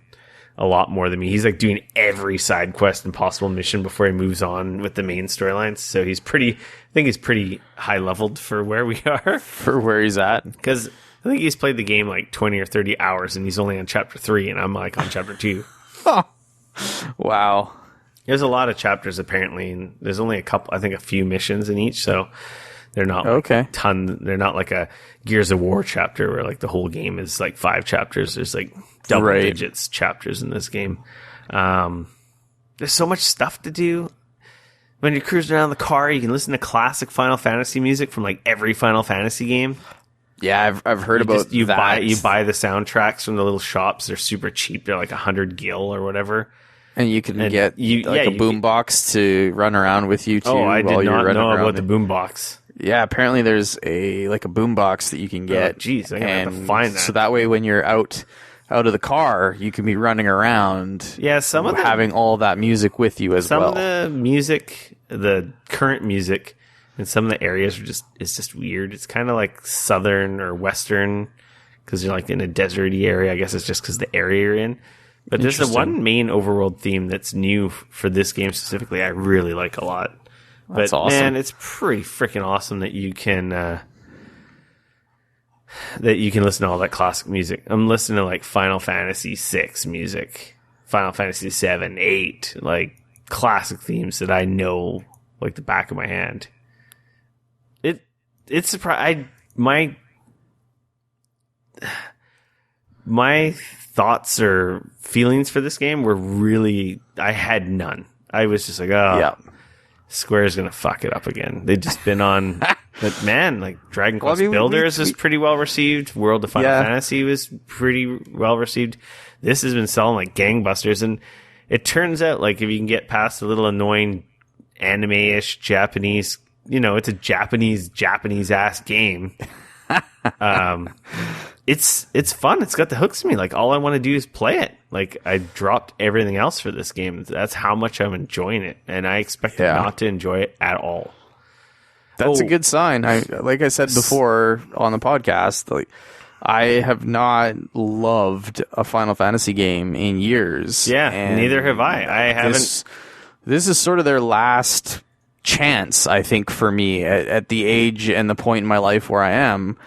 a lot more than me. He's like doing every side quest and possible mission before he moves on with the main storylines. So I think he's pretty high leveled for where we are. For where he's at. Because I think he's played the game like 20 or 30 hours, and he's only on chapter 3, and I'm like on chapter 2. Oh. Wow. There's a lot of chapters, apparently, and there's only a few missions in each, so they're not they're not like a Gears of War chapter where like the whole game is like 5 chapters. There's like double digits chapters in this game. There's so much stuff to do. When you're cruising around the car, you can listen to classic Final Fantasy music from like every Final Fantasy game. Yeah, I've heard about that. You buy the soundtracks from the little shops. They're super cheap. They're like 100 gil or whatever. And you can get a boombox to run around with you too. Oh, I did not know about the boombox. Yeah, apparently there's a boombox that you can get. Jeez, I'm gonna have to find that. So that way, when you're out of the car, you can be running around. Yeah, having all that music with you as well. Some of the music, the current music. And some of the areas it's just weird. It's kind of like southern or western because you're like in a deserty area. I guess it's just because the area you're in. But there's the one main overworld theme that's new for this game specifically. I really like a lot. That's awesome. Man, it's pretty freaking awesome that you can that you can listen to all that classic music. I'm listening to like Final Fantasy VI music, Final Fantasy 7, 8, like classic themes that I know like the back of my hand. It's surprising. My thoughts or feelings for this game were really, I had none. I was just like, oh, yeah. Square's gonna fuck it up again. They've just been on, but man, like Dragon Quest Builders was pretty well received. World of Final Fantasy was pretty well received. This has been selling like gangbusters, and it turns out like if you can get past the little annoying anime-ish Japanese, it's a Japanese ass game. It's fun. It's got the hooks to me. Like all I want to do is play it. Like I dropped everything else for this game. That's how much I'm enjoying it, and I expected not to enjoy it at all. That's a good sign. Like I said before on the podcast, like I have not loved a Final Fantasy game in years. Yeah, neither have I. I haven't. This is sort of their last chance, I think, for me at the age and the point in my life where I am.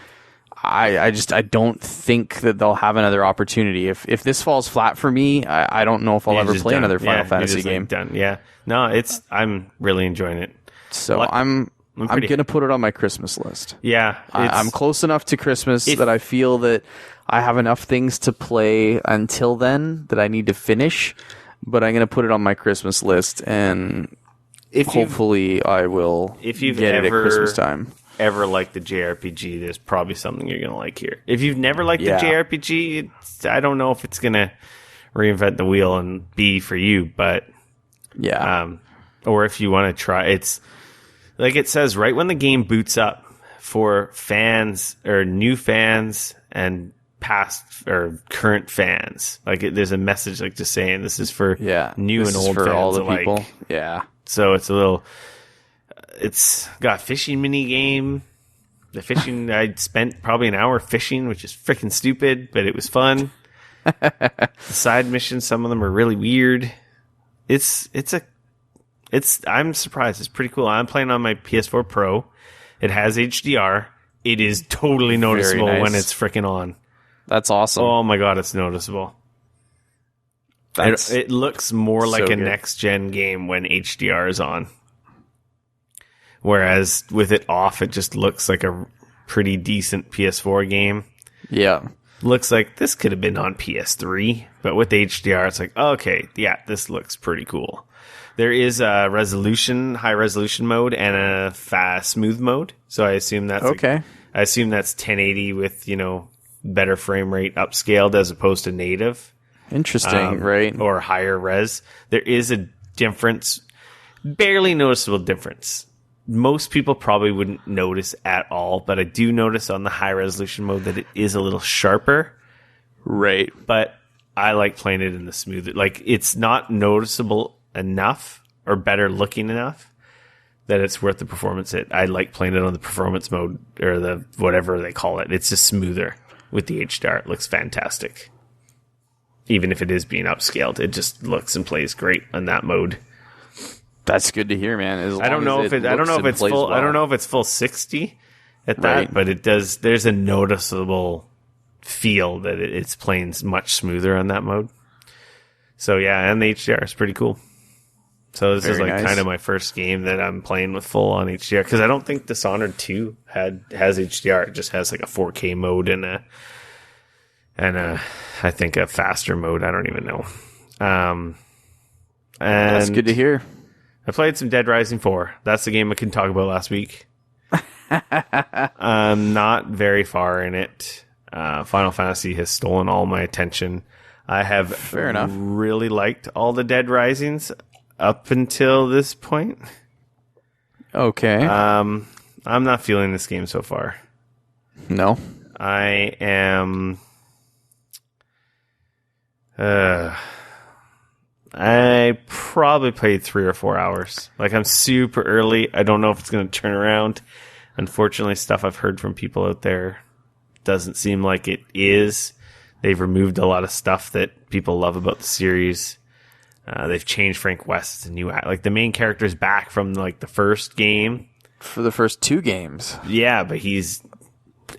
I don't think that they'll have another opportunity. If this falls flat for me, I don't know if I'll ever play another Final Fantasy game. Like done. Yeah, no, I'm really enjoying it. So I'm gonna put it on my Christmas list. Yeah, I'm close enough to Christmas that I feel that I have enough things to play until then that I need to finish. But I'm gonna put it on my Christmas list, and hopefully I will get it at Christmas time. Ever liked the JRPG, there's probably something you're gonna like here. If you've never liked the JRPG, I don't know if it's gonna reinvent the wheel and be for you, but or if you want to try, it's like it says right when the game boots up for fans or new fans and past or current fans. Like there's a message like just saying this is for new and old for fans all the alike. people. Yeah. So it's a little. It's got a fishing mini game. The fishing, I spent probably an hour fishing, which is freaking stupid, but it was fun. The side missions, some of them are really weird. I'm surprised. It's pretty cool. I'm playing on my PS4 Pro. It has HDR. It is totally noticeable when it's freaking on. That's awesome. Oh my god, it's noticeable. It looks more like a next-gen game when HDR is on. Whereas with it off, it just looks like a pretty decent PS4 game. Yeah. Looks like this could have been on PS3, but with HDR, it's like, okay, yeah, this looks pretty cool. There is a high resolution mode and a fast smooth mode. So I assume that's okay. I assume that's 1080 with, better frame rate upscaled as opposed to native. Interesting, right? Or higher res. There is a difference, barely noticeable difference. Most people probably wouldn't notice at all, but I do notice on the high resolution mode that it is a little sharper. Right. But I like playing it in the smooth. Like, it's not noticeable enough or better looking enough that it's worth the performance. I like playing it on the performance mode or the whatever they call it. It's just smoother with the HDR. It looks fantastic. Even if it is being upscaled, it just looks and plays great on that mode. That's good to hear, man. I don't know if it's full. Well. I don't know if it's full 60 at that, but it does. There's a noticeable feel that it's playing much smoother on that mode. So yeah, and the HDR is pretty cool. So this is like kind of my first game that I'm playing with full on HDR because I don't think Dishonored 2 has HDR. It just has like a 4K mode and I think a faster mode. I don't even know. And that's good to hear. I played some Dead Rising 4. That's the game I couldn't talk about last week. I'm not very far in it. Final Fantasy has stolen all my attention. I have really liked all the Dead Risings up until this point. Okay. I'm not feeling this game so far. No. I am... I probably played 3 or 4 hours. Like, I'm super early. I don't know if it's going to turn around. Unfortunately, stuff I've heard from people out there doesn't seem like it is. They've removed a lot of stuff that people love about the series. They've changed Frank West to new... Like, the main character's back from, like, the first game. For the first 2 games. Yeah, but he's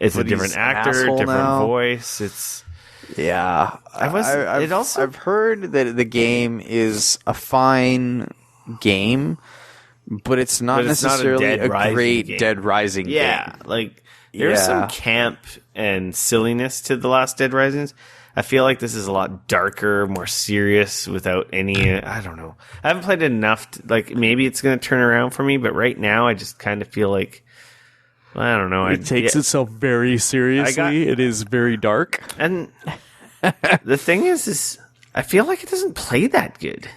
it's a different actor, different voice. It's I've heard that the game is a fine game, but it's not necessarily a great game. Dead Rising game. Yeah, like there's some camp and silliness to the last Dead Risings. I feel like this is a lot darker, more serious, without any. I don't know. I haven't played it enough. Maybe it's going to turn around for me, but right now I just kind of feel like I don't know. It takes itself very seriously. It is very dark, and the thing is I feel like it doesn't play that good.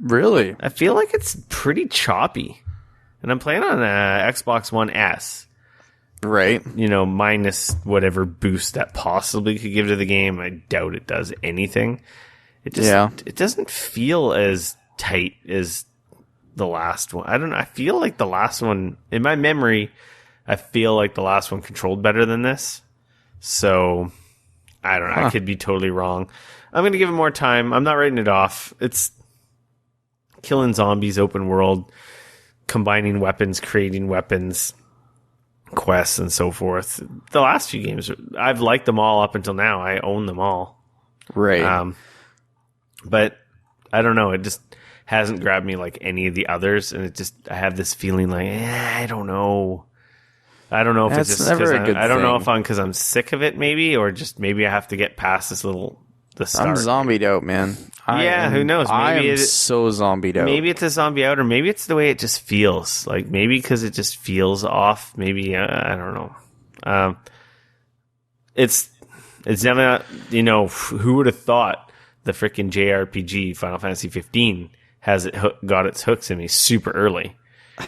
Really, I feel like it's pretty choppy, and I'm playing on Xbox One S. Right. Minus whatever boost that possibly could give to the game. I doubt it does anything. It doesn't feel as tight as the last one. I don't know. I feel like the last one, in my memory, I feel like the last one controlled better than this. So, I don't know. I could be totally wrong. I'm going to give it more time. I'm not writing it off. It's killing zombies, open world, combining weapons, creating weapons, quests and so forth. The last few games, I've liked them all up until now. I own them all. Right. But I don't know. It just hasn't grabbed me like any of the others. And I have this feeling like, I don't know. I don't know if it's just because I don't know if because I'm sick of it maybe, or just maybe I have to get past the start. I'm zombied out, man. Who knows? Maybe it's so zombied out. Maybe it's a zombie out, or maybe it's the way it just feels. Like maybe because it just feels off. Maybe I don't know. It's definitely not. Who would have thought the freaking JRPG Final Fantasy 15 got its hooks in me super early,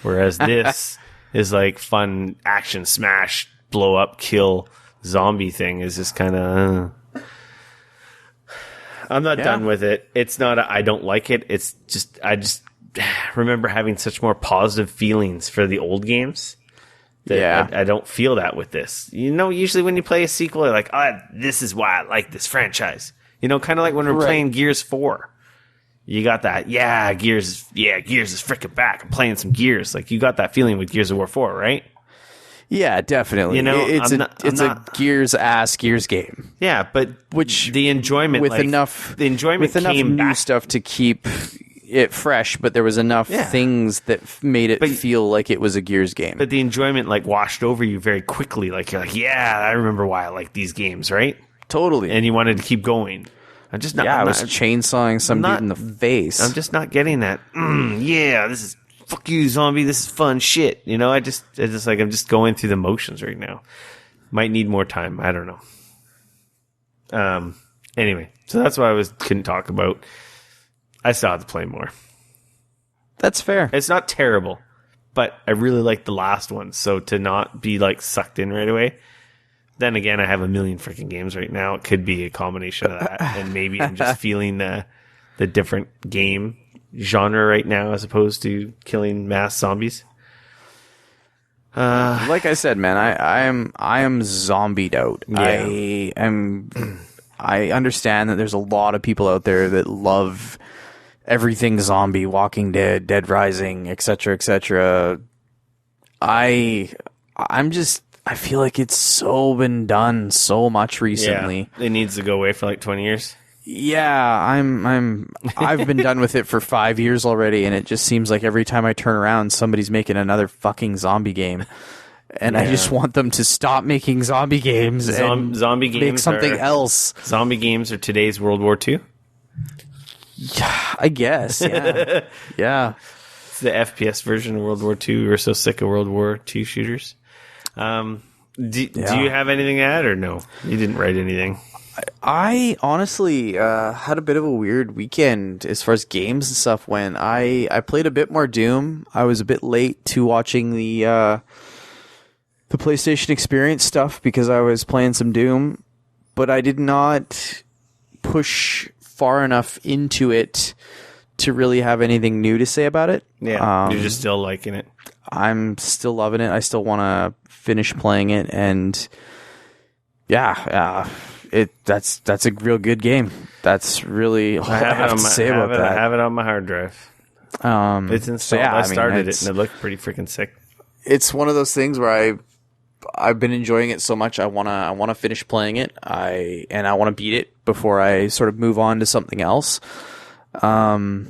whereas this is like fun action smash blow up kill zombie thing is just kind of. I'm not done with it. It's not I don't like it. It's just I just remember having such more positive feelings for the old games. I don't feel that with this. Usually when you play a sequel, you're like, this is why I like this franchise. Kind of like when we're playing Gears 4. You got that, Gears is freaking back. I'm playing some Gears. Like you got that feeling with Gears of War 4, right? Yeah, definitely. It's a Gears game. Yeah, but the enjoyment with enough new stuff to keep it fresh, but there was enough things that made it feel like it was a Gears game. But the enjoyment washed over you very quickly. Like you're like, I remember why I like these games, right? Totally. And you wanted to keep going. I'm just not. Yeah, I was chainsawing some dude in the face. I'm just not getting that. This is. Fuck you, zombie. This is fun shit. I'm just going through the motions right now. Might need more time. I don't know. Anyway, so that's why couldn't talk about. I still have to play more. That's fair. It's not terrible, but I really like the last one. So to not be sucked in right away. Then again, I have a million freaking games right now. It could be a combination of that, and maybe I'm just feeling the different game genre right now as opposed to killing mass zombies. Like I said, man, I am zombied out. Yeah. I understand that there's a lot of people out there that love everything zombie, Walking Dead, Dead Rising, etc., etc. I feel like it's so been done so much recently. Yeah, it needs to go away for 20 years. Yeah, I've been done with it for 5 years already, and it just seems like every time I turn around, somebody's making another fucking zombie game. And I just want them to stop making zombie games and zombie games make something else. Zombie games are today's World War II? Yeah, I guess, yeah. Yeah. It's the FPS version of World War II. We're so sick of World War II shooters. Do you have anything to add, or no? You didn't write anything. I honestly had a bit of a weird weekend as far as games and stuff went. I played a bit more Doom. I was a bit late to watching the PlayStation Experience stuff because I was playing some Doom, but I did not push far enough into it to really have anything new to say about it. Yeah, you're just still liking it. I'm still loving it. I still want to finish playing it, and that's a real good game. That's really all I have to say about that. I have it on my hard drive. It's installed. I started it, and it looked pretty freaking sick. It's one of those things where I've been enjoying it so much. I wanna finish playing it. I want to beat it before I sort of move on to something else. But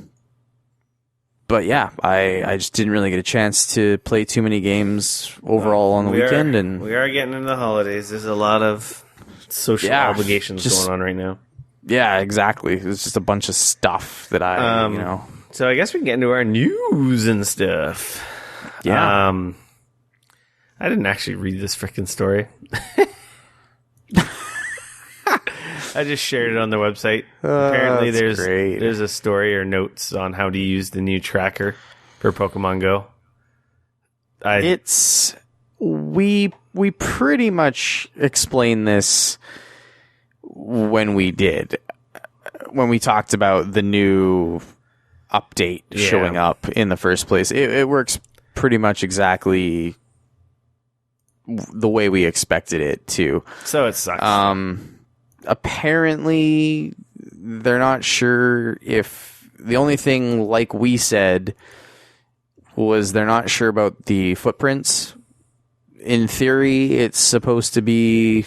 yeah, I just didn't really get a chance to play too many games overall on the weekend. And we are getting into the holidays. There's a lot of social obligations going on right now. Yeah, exactly. It's just a bunch of stuff that So I guess we can get into our news and stuff. Yeah. I didn't actually read this freaking story. I just shared it on the website. Apparently there's a story or notes on how to use the new tracker for Pokemon Go. We pretty much explained this when we talked about the new update showing up in the first place. It works pretty much exactly the way we expected it to. So it sucks. Apparently they're not sure if the only thing, like we said, was they're not sure about the footprints. In theory, it's supposed to be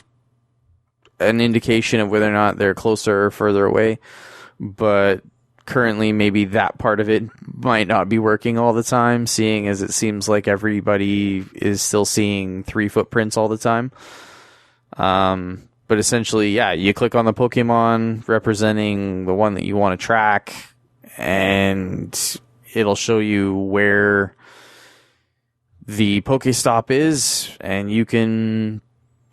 an indication of whether or not they're closer or further away, but currently maybe that part of it might not be working all the time, seeing as it seems like everybody is still seeing 3 footprints all the time. But essentially, yeah, you click on the Pokemon representing the one that you want to track, and it'll show you where the Pokestop is, and you can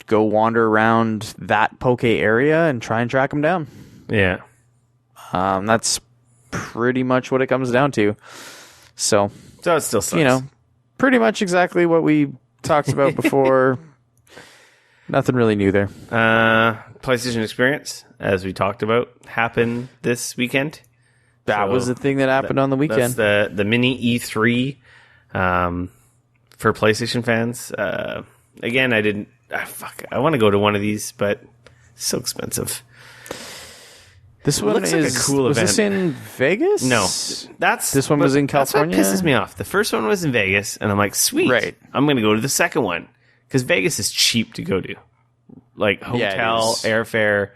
go wander around that Poke area and try and track them down. Yeah. That's pretty much what it comes down to. So it still sucks. Pretty much exactly what we talked about before. Nothing really new there. PlayStation Experience, as we talked about, happened this weekend. That was the thing that happened on the weekend. That's the mini E3 for PlayStation fans. Again, I want to go to one of these, but it's so expensive. This one looks like a cool event. Was this in Vegas? No. This one was in California? That's what pisses me off. The first one was in Vegas, and I'm like, sweet. Right. I'm going to go to the second one. Because Vegas is cheap to go to. Like, hotel, airfare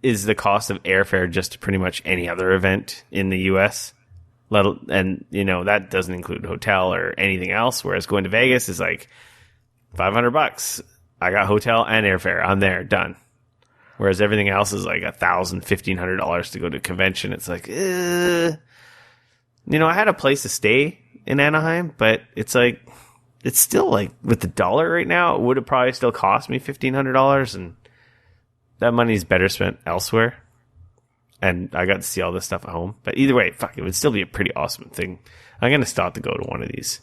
is the cost of airfare just to pretty much any other event in the U.S. And, that doesn't include hotel or anything else. Whereas going to Vegas is like $500. I got hotel and airfare. I'm there. Done. Whereas everything else is like $1,000, $1,500 to go to a convention. It's like, I had a place to stay in Anaheim, but it's like, it's still like with the dollar right now, it would have probably still cost me $1,500, and that money's better spent elsewhere. And I got to see all this stuff at home. But either way, it would still be a pretty awesome thing. I'm going to stop to go to one of these.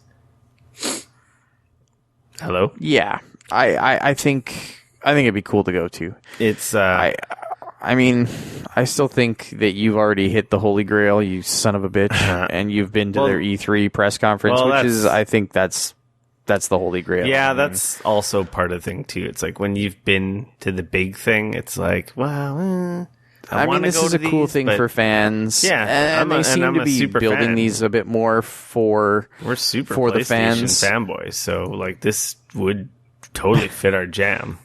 Hello? Yeah. I think it'd be cool to go to. It's I mean, I still think that you've already hit the holy grail, you son of a bitch, and you've been to their E3 press conference, which is, I think that's the holy grail. Yeah, that's also part of the thing too. It's like when you've been to the big thing, it's like, well, I mean, this is a cool thing for fans. Yeah, and they seem to be building these a bit more for the fans, fanboys. So like, this would totally fit our jam.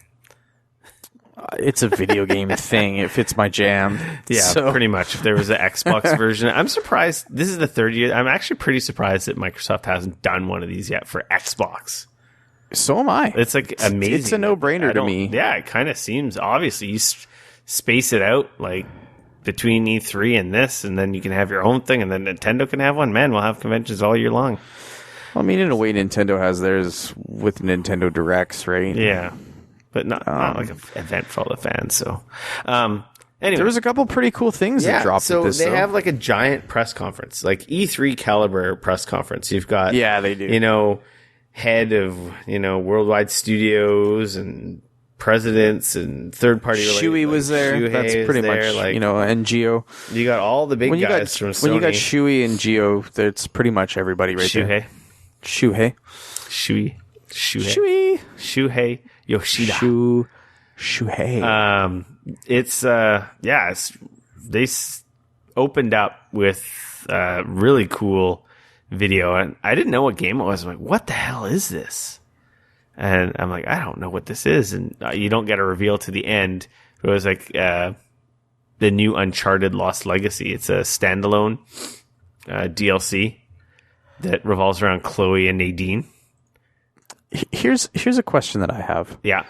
It's a video game thing. It fits my jam. Yeah, pretty much. If there was an Xbox version, I'm surprised. This is the third year. I'm actually pretty surprised that Microsoft hasn't done one of these yet for Xbox. So am I. It's like amazing. It's a no-brainer to me. Yeah, it kind of seems. Obviously, you space it out like between E3 and this, and then you can have your own thing, and then Nintendo can have one. Man, we'll have conventions all year long. Well, I mean, in a way, Nintendo has theirs with Nintendo Directs, right? Yeah. But not like an event for all the fans. So, anyway, there was a couple pretty cool things that dropped. So with this, they have like a giant press conference, like E3 caliber press conference. You've got, they do. Head of worldwide studios and presidents and third party. Shuey was there. Shuhei That's pretty much and Geo. You got all the big guys from Sony. When you got Shuey and Geo, that's pretty much everybody right there. Shuhei. Shuhei Yoshida. Shuhei. They opened up with really cool video, and I didn't know what game it was. I'm like, what the hell is this? And I'm like, I don't know what this is. And you don't get a reveal to the end. It was like the new Uncharted Lost Legacy. It's a standalone DLC that revolves around Chloe and Nadine. Here's a question that I have. Yeah.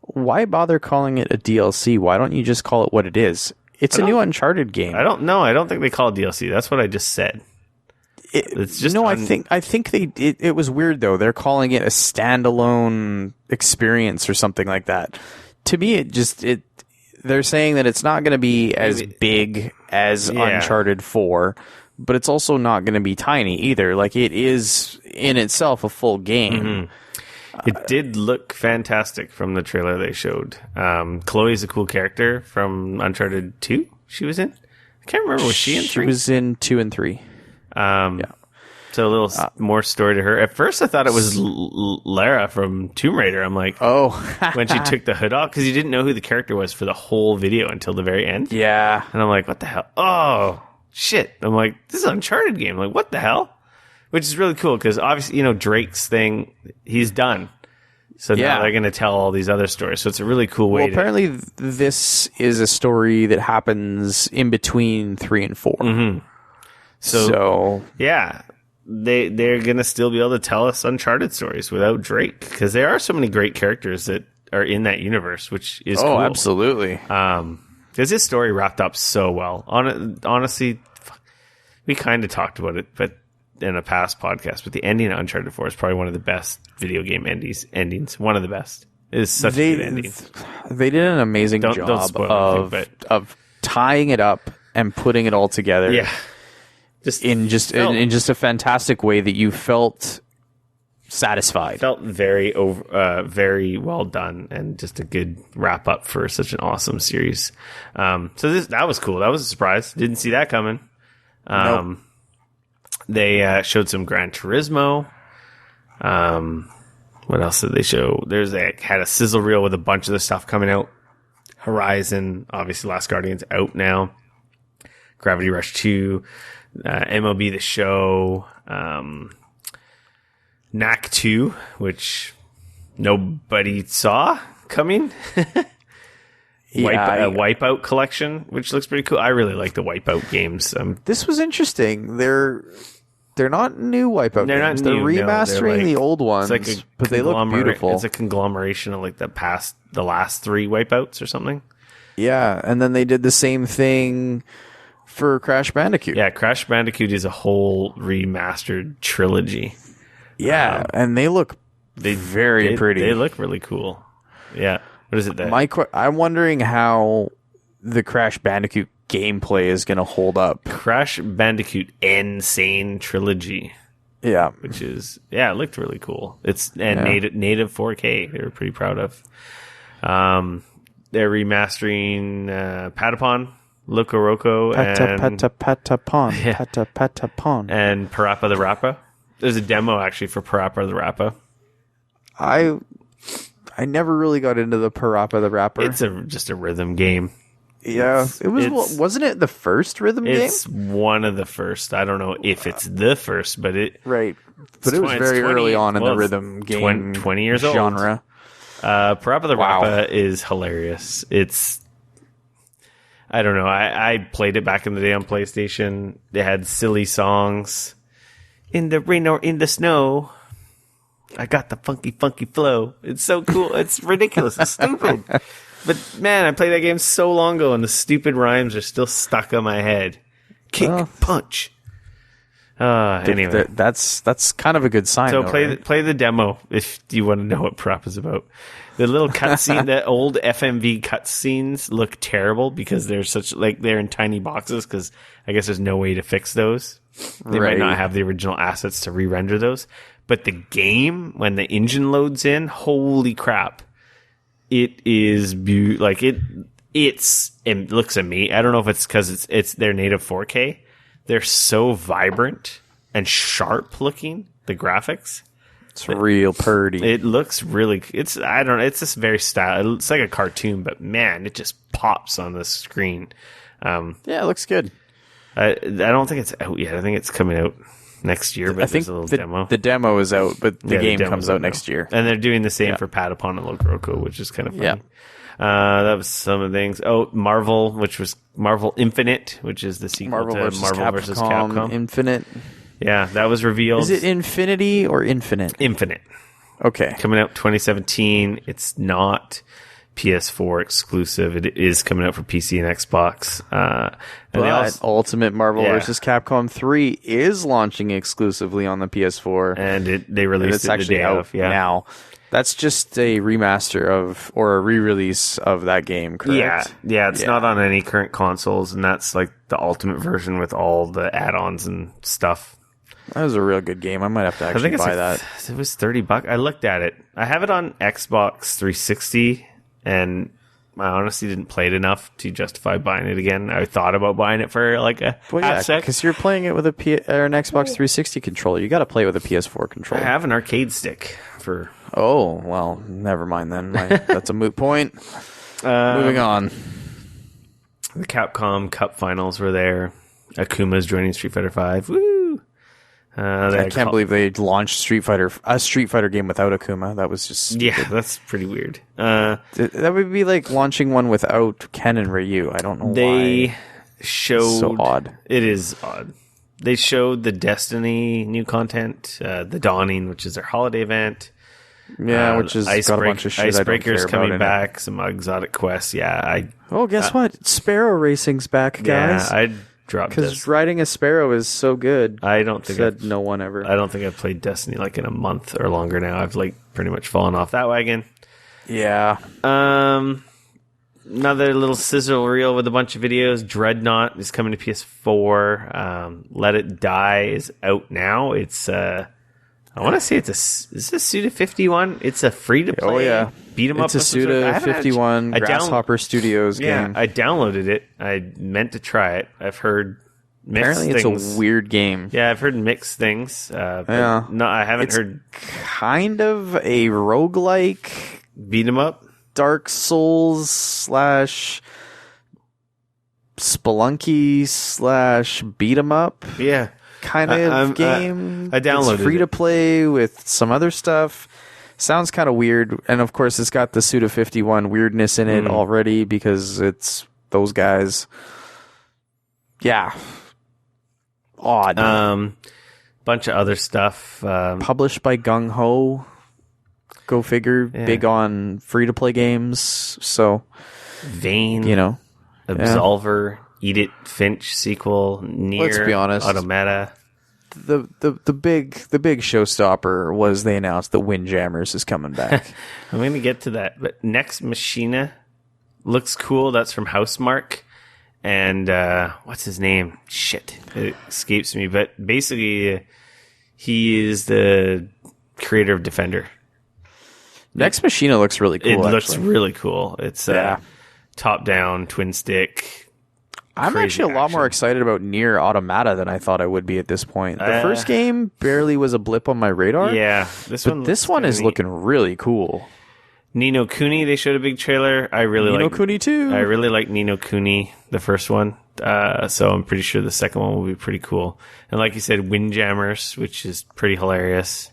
Why bother calling it a DLC? Why don't you just call it what it is? It's a new Uncharted game. I don't know. I don't think they call it DLC. That's what I just said. It's just I think it was weird though. They're calling it a standalone experience or something like that. To me, they're saying that it's not going to be as big as Uncharted 4, but it's also not going to be tiny either. Like, it is in itself a full game. Mm-hmm. It did look fantastic from the trailer they showed. Chloe's a cool character from Uncharted 2 she was in. I can't remember. Was she in 3? She was in 2 and 3. So a little more story to her. At first, I thought it was Lara from Tomb Raider. I'm like, oh, when she took the hood off, because you didn't know who the character was for the whole video until the very end. Yeah. And I'm like, what the hell? Oh, shit. I'm like, this is an Uncharted game. I'm like, what the hell? Which is really cool because obviously, Drake's thing, he's done. So now they're going to tell all these other stories. So it's a really cool way. Well, apparently this is a story that happens in between 3 and 4. Mm-hmm. So yeah, they're going to still be able to tell us Uncharted stories without Drake because there are so many great characters that are in that universe, which is cool. Oh, absolutely. Because this story wrapped up so well. Honestly, we kind of talked about it, but in a past podcast, but the ending of Uncharted 4 is probably one of the best video game endings. One of the best. It is such a good ending. They did an amazing job of tying it up and putting it all together. Yeah. In a fantastic way that you felt satisfied. Felt very well done and just a good wrap up for such an awesome series. So that was cool. That was a surprise. Didn't see that coming. Nope. They showed some Gran Turismo. What else did they show? Had a sizzle reel with a bunch of the stuff coming out. Horizon, obviously Last Guardian's out now. Gravity Rush 2, MLB The Show, Knack 2, which nobody saw coming. Wipeout collection, which looks pretty cool. I really like the Wipeout games. This was interesting. They're not new Wipeout games. They're remastering the old ones, but they look beautiful. It's a conglomeration of like the last 3 Wipeouts or something. Yeah, and then they did the same thing for Crash Bandicoot. Yeah, Crash Bandicoot is a whole remastered trilogy. Yeah, and they look very pretty. They look really cool. Yeah. What is it? I'm wondering how the Crash Bandicoot gameplay is going to hold up. Crash Bandicoot Insane Trilogy. Yeah. Which is, it looked really cool. It's native 4K. They were pretty proud of. They're remastering Patapon, Loco Roco, and Patapon. And Parappa the Rappa. There's a demo actually for Parappa the Rappa. I never really got into the Parappa the Rapper. It's just a rhythm game. Yeah, wasn't it the first rhythm game? It's one of the first. I don't know if it's the first, but it right. But it was very early on in the rhythm game 20 years old genre. Parappa the Rappa is hilarious. I don't know. I played it back in the day on PlayStation. They had silly songs. In the rain or in the snow, I got the funky, funky flow. It's so cool. It's ridiculous. It's stupid. But, man, I played that game so long ago, and the stupid rhymes are still stuck on my head. Kick, punch. Anyway. That's kind of a good sign, so though, play the demo if you want to know what Parappa's about. The little cutscene, the old FMV cutscenes look terrible because they're in tiny boxes because I guess there's no way to fix those. They might not have the original assets to re-render those. But the game, when the engine loads in, holy crap. It is it looks amazing. I don't know if it's because it's their native 4K. They're so vibrant and sharp looking, the graphics. It's real pretty. It looks really, it's just very style. It's like a cartoon, but man, it just pops on the screen. Yeah, it looks good. I don't think it's out yet. I think it's coming out next year, but I think there's a little demo. The demo is out, but the game comes out next year. And they're doing the same for Patapon and Logroko, which is kind of funny. Yeah. That was some of the things. Oh, Marvel, which was Marvel Infinite, which is the sequel to Marvel vs. Capcom. Infinite. Yeah, that was revealed. Is it Infinity or Infinite? Infinite. Okay. Coming out 2017. It's not PS4 exclusive. It is coming out for PC and Xbox. But Ultimate Marvel vs. Capcom 3 is launching exclusively on the PS4. And they released it the day of. Yeah. Now. That's just a remaster or a re-release of that game, correct? Yeah. It's not on any current consoles, and that's like the Ultimate version with all the add-ons and stuff. That was a real good game. I might have to actually buy that. It was $30. I looked at it. I have it on Xbox 360, and I honestly didn't play it enough to justify buying it again. I thought about buying it for like a half sec. Because you're playing it with an Xbox 360 controller. You got to play it with a PS4 controller. I have an arcade stick for... Oh, well, never mind then. That's a moot point. Moving on. The Capcom Cup finals were there. Akuma's joining Street Fighter V. Woo! I can't believe they launched a Street Fighter game without Akuma. That was just stupid. Yeah, that's pretty weird. That would be like launching one without Ken and Ryu. I don't know why. They showed... It's so odd. It is odd. They showed the Destiny new content, the Dawning, which is their holiday event. Yeah, which is got a bunch of shit. Icebreaker's coming back. Some exotic quests. Yeah, guess what? Sparrow Racing's back, guys. Yeah, I dropped this because riding a Sparrow is so good. I don't think no one ever. I don't think I've played Destiny like in a month or longer now. I've like pretty much fallen off that wagon. Yeah. Another little sizzle reel with a bunch of videos. Dreadnought is coming to PS4. Let It Die is out now. It's I want to say is this a Suda 51? It's a free to play. Oh yeah, beat 'em up. It's a Suda 51 Grasshopper Studios game. I downloaded it. I meant to try it. I've heard mixed Apparently things. It's a weird game. Yeah, I've heard mixed things. No, I haven't heard. Kind of a roguelike beat 'em up, Dark Souls / Spelunky / beat 'em up. Yeah. Kind of game. I downloaded it's free to play with some other stuff. Sounds kind of weird, and of course it's got the Suda 51 weirdness in it already because it's those guys. Yeah, odd. Bunch of other stuff. Published by Gung Ho. Go figure. Yeah. Big on free to play games. So Vane, Absolver. Yeah. Edith Finch sequel, Nier, let's be honest, Automata. The big showstopper was they announced that Windjammers is coming back. I'm going to get to that, but Next Machina looks cool. That's from Housemarque, and what's his name? Shit, it escapes me. But basically, he is the creator of Defender. Next Machina looks really cool. It looks really cool. It's top-down twin stick. I'm actually a lot more excited about Nier Automata than I thought I would be at this point. The first game barely was a blip on my radar. Yeah, this one is looking really cool. Ni no Kuni, they showed a big trailer. I really like Ni no Kuni too. I really like Ni no Kuni, the first one. So I'm pretty sure the second one will be pretty cool. And like you said, Windjammers, which is pretty hilarious.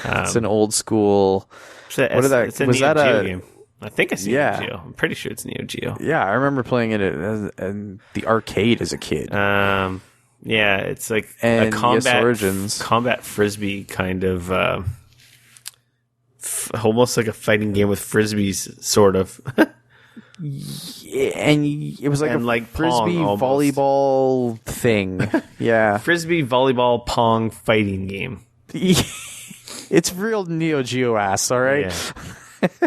It's an old school. It's a Neo Geo game. I think it's Neo Geo. I'm pretty sure it's Neo Geo. Yeah, I remember playing it in the arcade as a kid. Yeah, it's like a combat frisbee kind of, almost like a fighting game with frisbees, sort of. Yeah, and it was like a frisbee volleyball thing. Yeah, frisbee volleyball pong fighting game. It's real Neo Geo ass, all right. Yeah.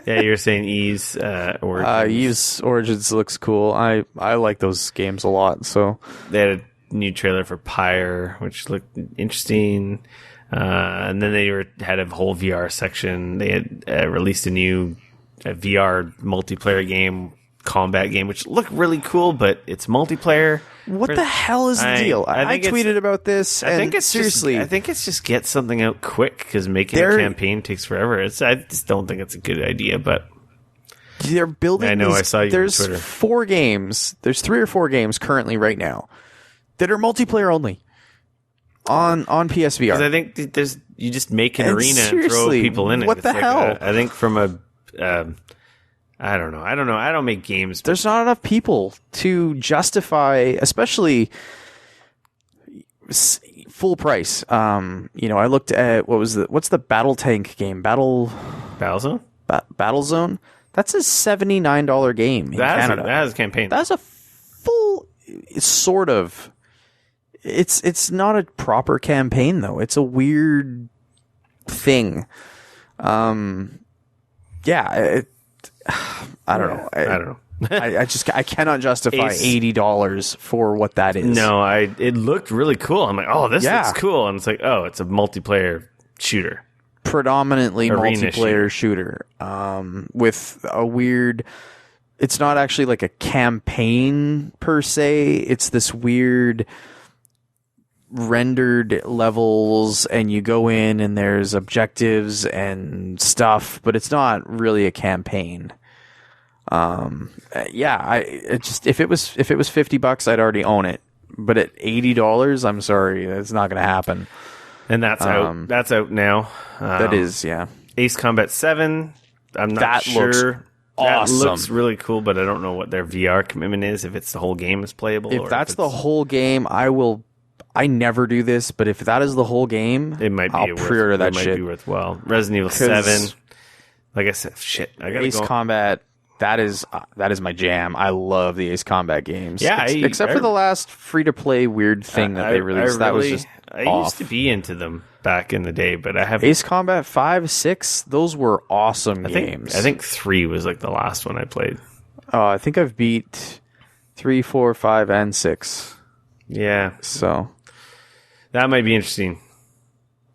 Yeah, you were saying Eve's Origins. Eve's Origins looks cool. I like those games a lot. So they had a new trailer for Pyre, which looked interesting. And then they had a whole VR section. They had released a new VR multiplayer game, combat game, which looked really cool, but it's multiplayer. What the hell is the deal? I tweeted about this. I think it's just get something out quick because making a campaign takes forever. I just don't think it's a good idea. But they're building. I know. I saw you. There's on Twitter. 4 games. There's 3 or 4 games currently right now that are multiplayer only. on PSVR. Because I think you just make an arena and throw people in it. What the hell? I think from a I don't know. I don't make games. There's not enough people to justify, especially full price. I looked at what's the Battle Tank game? Battlezone? Battlezone? That's a $79 game in Canada. That has a campaign. That's a full sort of. It's not a proper campaign though. It's a weird thing. I don't know. I don't know. I cannot justify $80 for what that is. No, it looked really cool. I'm like, oh, this looks cool, and it's like, oh, it's a multiplayer shooter, predominantly arena multiplayer shooter, with a weird. It's not actually like a campaign per se. It's this weird rendered levels, and you go in and there's objectives and stuff, but it's not really a campaign. If it was $50, I'd already own it, but at $80, I'm sorry, that's not going to happen. And that's out. That's out now. That is, yeah. Ace Combat 7. I'm not sure. Looks awesome. That looks really cool, but I don't know what their VR commitment is. If it's the whole game is playable. If that's the whole game, I never do this, but if that is the whole game, I'll pre-order that shit. It might be worthwhile. Resident Evil 7. Like I said, shit. I gotta Ace Combat. That is my jam. I love the Ace Combat games. Yeah, except for the last free-to-play weird thing that they released. That was just I off. used to be into them back in the day, but I have Ace Combat 5, 6. Those were awesome games. I think 3 was like the last one I played. Oh, I think I've beat 3, 4, 5, and 6. Yeah, so that might be interesting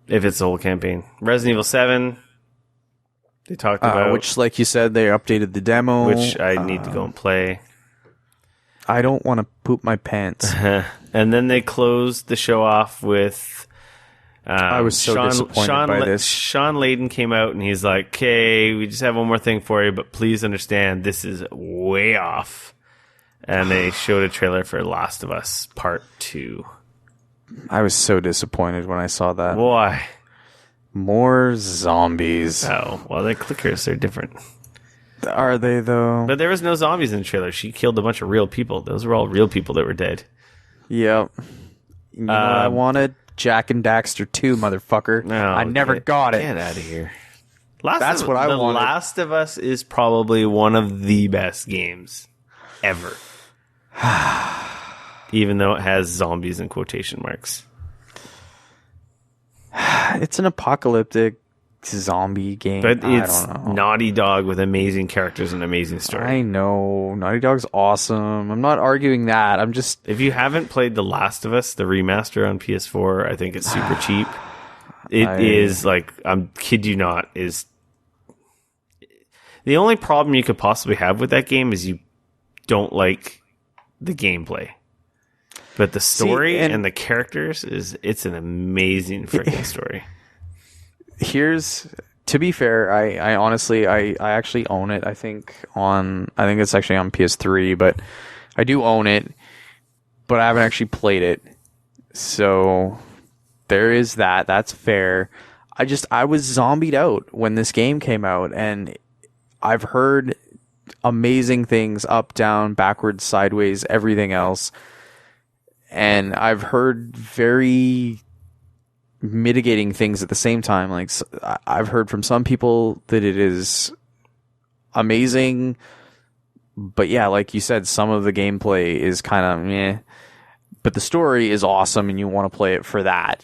if it's the whole campaign. Resident Evil 7. They talked about which, like you said, they updated the demo, which I need to go and play. I don't want to poop my pants. And then they closed the show off with. I was so disappointed by this. Sean Layden came out and he's like, "Okay, we just have one more thing for you, but please understand this is way off." And they showed a trailer for Last of Us Part 2. I was so disappointed when I saw that. Why? More zombies. Oh, well, they're clickers. They're different. Are they, though? But there was no zombies in the trailer. She killed a bunch of real people. Those were all real people that were dead. Yep. You know what I wanted? Jak and Daxter 2, motherfucker. No, I never got it. Get out of here. That's what I wanted. The Last of Us is probably one of the best games ever. Even though it has zombies in quotation marks. It's an apocalyptic zombie game. But it's Naughty Dog with amazing characters and amazing story. I know. Naughty Dog's awesome. I'm not arguing that. I'm just... If you haven't played The Last of Us, the remaster on PS4, I think it's super cheap. It is like, I'm kid you not, is... The only problem you could possibly have with that game is you don't like the gameplay. But the story and the characters it's an amazing freaking story. To be fair, I honestly I actually own it. I think it's actually on PS3, but I do own it, but I haven't actually played it. So there is that. That's fair. I was zombied out when this game came out, and I've heard amazing things, up, down, backwards, sideways, everything else. And I've heard very mitigating things at the same time. Like, I've heard from some people that it is amazing, but yeah, like you said, some of the gameplay is kind of meh, but the story is awesome and you want to play it for that.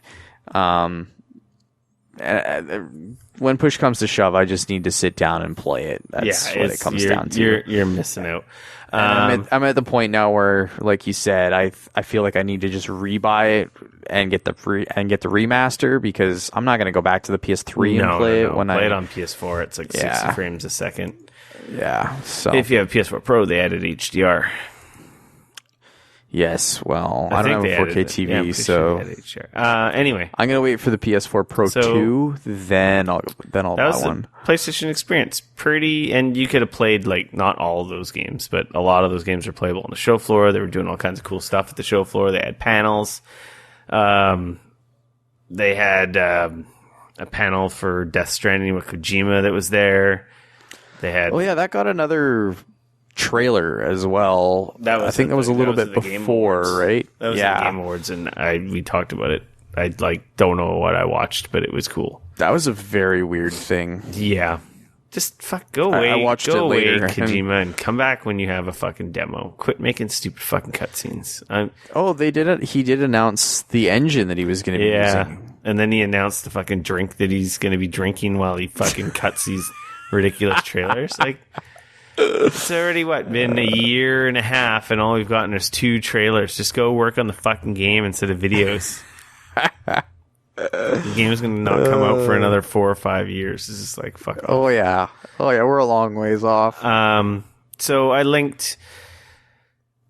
When push comes to shove, I just need to sit down and play it. That's what it comes down to. You're missing out. I'm at the point now where, like you said, I feel like I need to just rebuy it and get the remaster, because I'm not going to go back to the PS3 and play it when play it on PS4. It's like 60 frames a second. Yeah. So if you have PS4 Pro, they added HDR. Yes, well, I don't have a 4K TV, so anyway, I'm gonna wait for the PS4 Pro 2, then I'll buy one. PlayStation Experience, pretty, and you could have played like not all of those games, but a lot of those games are playable on the show floor. They were doing all kinds of cool stuff at the show floor. They had panels. They had a panel for Death Stranding with Kojima that was there. They had... Oh, yeah, that got another trailer as well. I think that was a little bit before, right? That was the Game Awards, and we talked about it. I don't know what I watched, but it was cool. That was a very weird thing. Yeah. Just go away. I watched it later. Kojima, and come back when you have a fucking demo. Quit making stupid fucking cutscenes. He did announce the engine that he was going to be using. And then he announced the fucking drink that he's going to be drinking while he fucking cuts these ridiculous trailers. Like, it's already, been a year and a half, and all we've gotten is 2 trailers. Just go work on the fucking game instead of videos. The game's going to not come out for another 4 or 5 years. It's just like, fuck off. Oh, yeah. We're a long ways off. So I linked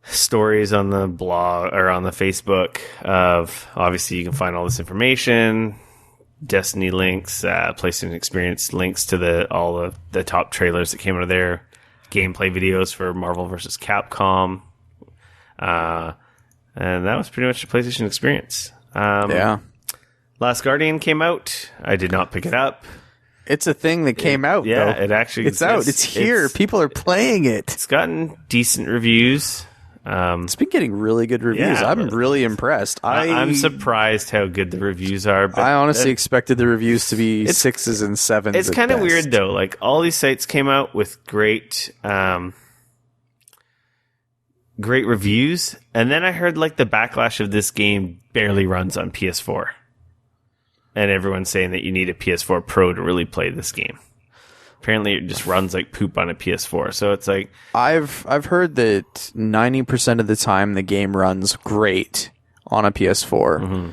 stories on the blog or on the Facebook of, obviously you can find all this information, Destiny links, PlayStation Experience links to all the top trailers that came out of there, gameplay videos for Marvel vs. Capcom, and that was pretty much the PlayStation Experience. Last Guardian came out. I did not pick it up. It's a thing that came out, though. It actually exists. Out. It's here. People are playing it. It's gotten decent reviews. It's been getting really good reviews. I'm really impressed. I'm surprised how good the reviews are. But I honestly expected the reviews to be 6s and 7s. It's kind of weird, though. Like, all these sites came out with great reviews, and then I heard the backlash of this game barely runs on PS4. And everyone's saying that you need a PS4 Pro to really play this game. Apparently, it just runs like poop on a PS4. So it's like... I've heard that 90% of the time the game runs great on a PS4. Mm-hmm.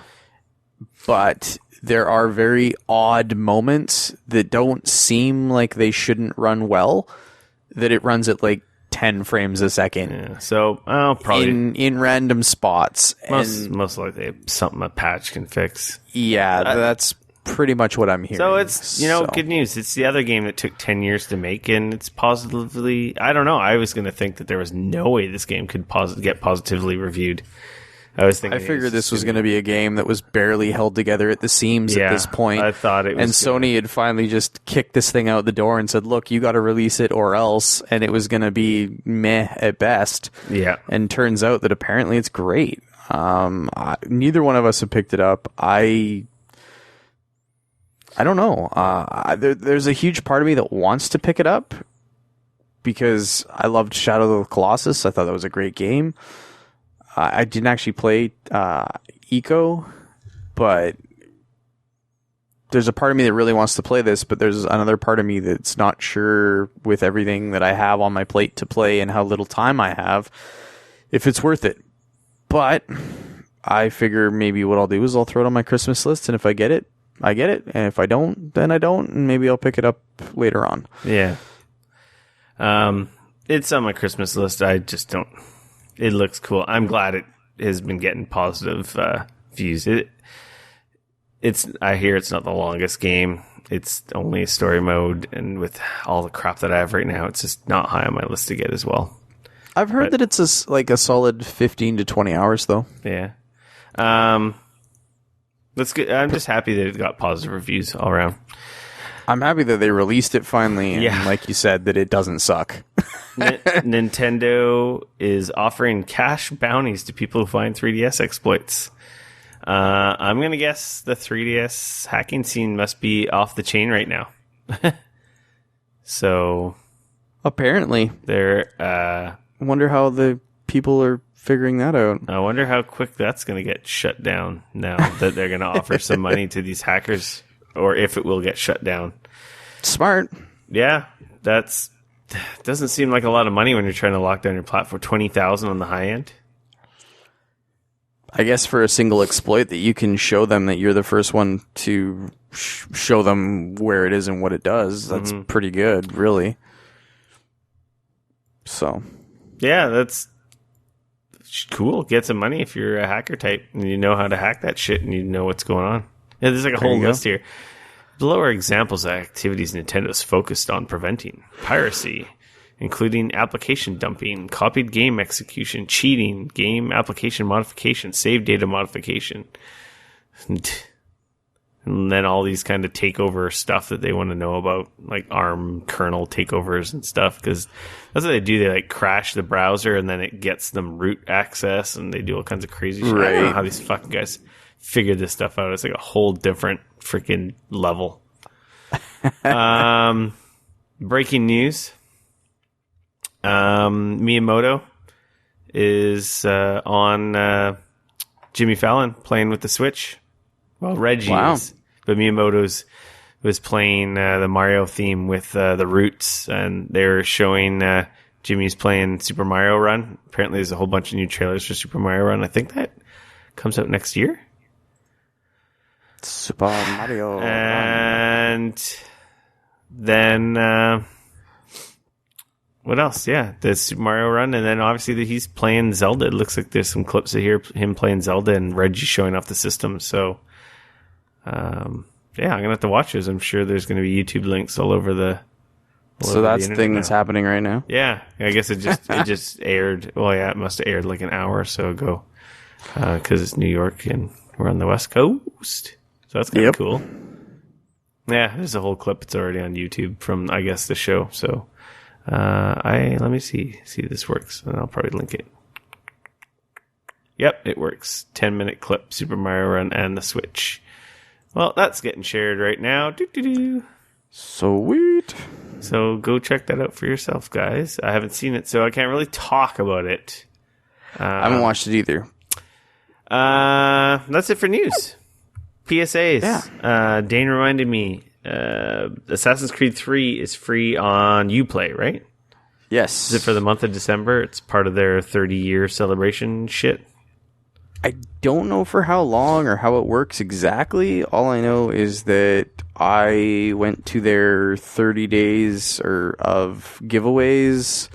But there are very odd moments that don't seem like they shouldn't run well, that it runs at 10 frames a second. Yeah, so probably in random spots. Most likely something a patch can fix. Yeah, that's pretty much what I'm hearing. So it's good news. It's the other game that took 10 years to make, and it's positively. I don't know. I was going to think that there was no way this game could get positively reviewed. I figured this was going to be a game that was barely held together at the seams at this point. I thought it was. And Sony had finally just kicked this thing out the door and said, look, you got to release it or else. And it was going to be meh at best. Yeah. And turns out that apparently it's great. Neither one of us have picked it up. I don't know. There's a huge part of me that wants to pick it up because I loved Shadow of the Colossus. I thought that was a great game. I didn't actually play Eco, but there's a part of me that really wants to play this, but there's another part of me that's not sure with everything that I have on my plate to play and how little time I have, if it's worth it. But I figure maybe what I'll do is I'll throw it on my Christmas list, and if I get it, I get it, and if I don't, then I don't, and maybe I'll pick it up later on. Yeah. It's on my Christmas list. I just don't... It looks cool. I'm glad it has been getting positive views. I hear it's not the longest game. It's only a story mode, and with all the crap that I have right now, it's just not high on my list to get as well. I've heard that it's a solid 15 to 20 hours, though. Yeah. That's good. I'm just happy that it got positive reviews all around. I'm happy that they released it finally, and like you said, that it doesn't suck. Nintendo is offering cash bounties to people who find 3DS exploits. I'm going to guess the 3DS hacking scene must be off the chain right now. So... Apparently. I wonder how the people are figuring that out. I wonder how quick that's going to get shut down now that they're going to offer some money to these hackers, or if it will get shut down. Smart. Yeah, doesn't seem like a lot of money when you're trying to lock down your platform. 20,000 on the high end. I guess for a single exploit that you can show them that you're the first one to show them where it is and what it does. That's pretty good, really. So, yeah, that's cool. Get some money if you're a hacker type and you know how to hack that shit and you know what's going on. Yeah, there's a whole list here. Below are examples of activities Nintendo's focused on preventing: piracy, including application dumping, copied game execution, cheating, game application modification, save data modification. And then all these kind of takeover stuff that they want to know about, like ARM kernel takeovers and stuff, because that's what they do. They like crash the browser and then it gets them root access and they do all kinds of crazy shit. I don't know how these fucking guys figured this stuff out. It's like a whole different freaking level. Breaking news. Miyamoto is on Jimmy Fallon playing with the Switch. Well, Reggie is, but Miyamoto's was playing the Mario theme with the Roots, and they're showing Jimmy's playing Super Mario Run. Apparently, there's a whole bunch of new trailers for Super Mario Run. I think that comes out next year. Super Mario Run. And then what else? Yeah, the Super Mario Run, and then obviously he's playing Zelda. It looks like there's some clips of him playing Zelda and Reggie showing off the system. So, yeah, I'm gonna have to watch those. I'm sure there's gonna be YouTube links all over the. So that's the thing that's happening right now. Yeah, I guess it just aired. Well, yeah, it must have aired like an hour or so ago, because it's New York and we're on the West Coast. So that's kind of cool. Yeah, there's a whole clip. It's already on YouTube from, I guess, the show. So, let me see if this works, and I'll probably link it. Yep, it works. 10-minute clip, Super Mario Run and the Switch. Well, that's getting shared right now. Doo-doo-doo. Sweet. So go check that out for yourself, guys. I haven't seen it, so I can't really talk about it. I haven't watched it either. That's it for news. PSAs. Yeah. Dane reminded me, Assassin's Creed 3 is free on Uplay, right? Yes. Is it for the month of December? It's part of their 30-year celebration shit. I don't know for how long or how it works exactly. All I know is that I went to their 30 days of giveaways,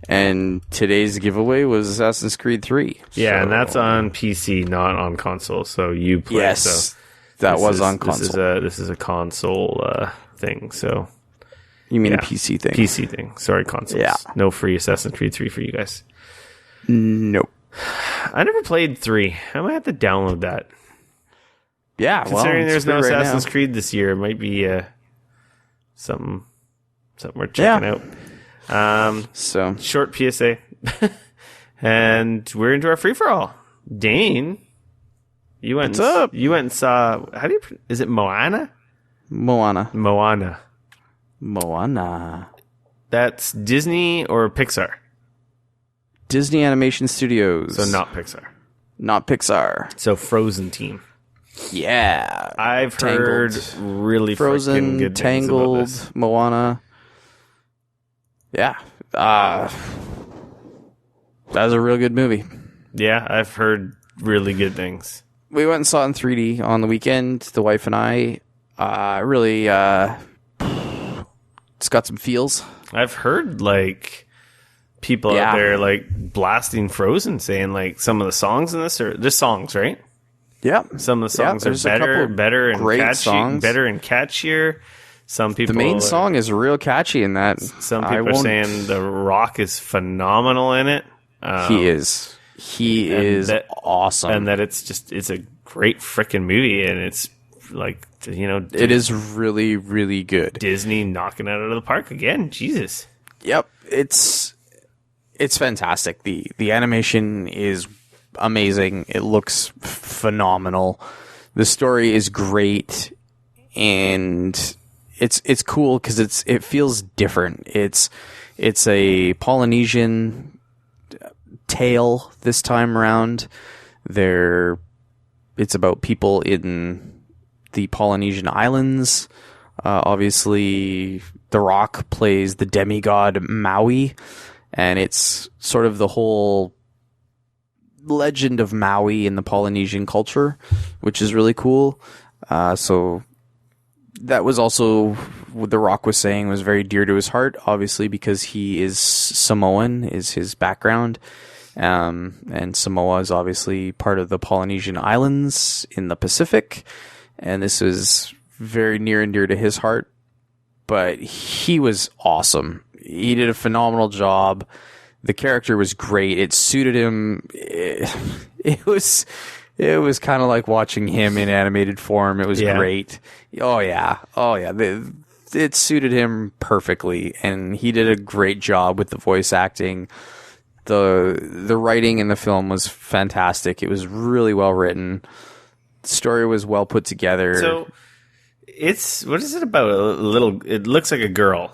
and today's giveaway was Assassin's Creed 3. Yeah, and that's on PC, not on console. So Uplay. Yes, so that was on console. This is a console thing. So you mean a PC thing? PC thing. Sorry, consoles. Yeah. No free Assassin's Creed 3 for you guys. Nope. I never played 3. I might have to download that. Yeah, considering there's no Assassin's Creed this year, it might be something worth checking out. So short PSA, and we're into our free for all. Dane, you went and saw. How do you? Is it Moana? Moana. That's Disney or Pixar? Disney Animation Studios. So not Pixar. Not Pixar. So Frozen team. Yeah. I've heard really freaking good things about this. Moana. Yeah. That was a real good movie. Yeah, I've heard really good things. We went and saw it in 3D on the weekend, the wife and I. Really, it's got some feels. I've heard, like, people out there, like, blasting Frozen, saying, like, some of the songs in this are just songs, right? Yeah. Some of the songs are better and catchier. Some people. The main song is real catchy in that. Some people are saying The Rock is phenomenal in it. He is. He is awesome. And that it's a great freaking movie, and it's like, you know, it is really, really good. Disney knocking it out of the park again. Jesus. Yep. It's fantastic. The animation is amazing. It looks phenomenal. The story is great, and it's cool because it feels different. It's a Polynesian tale this time around. It's about people in the Polynesian islands. Obviously, The Rock plays the demigod Maui, and it's sort of the whole legend of Maui in the Polynesian culture, which is really cool. So that was also what The Rock was saying was very dear to his heart, obviously, because he is Samoan, is his background. And Samoa is obviously part of the Polynesian islands in the Pacific. And this is very near and dear to his heart. But he was awesome. He did a phenomenal job. The character was great. It suited him. It was it was kind of like watching him in animated form. It was great. Oh yeah. It suited him perfectly, and he did a great job with the voice acting. The writing in the film was fantastic. It was really well written. The story was well put together. So what is it about? It looks like a girl.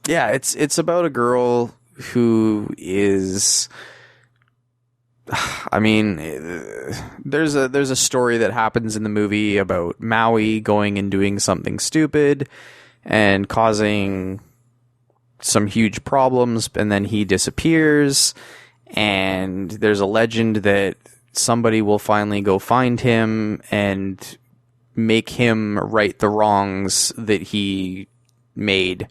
Yeah, it's about a girl who is, I mean, there's a story that happens in the movie about Maui going and doing something stupid and causing some huge problems, and then he disappears, and there's a legend that somebody will finally go find him and make him right the wrongs that he made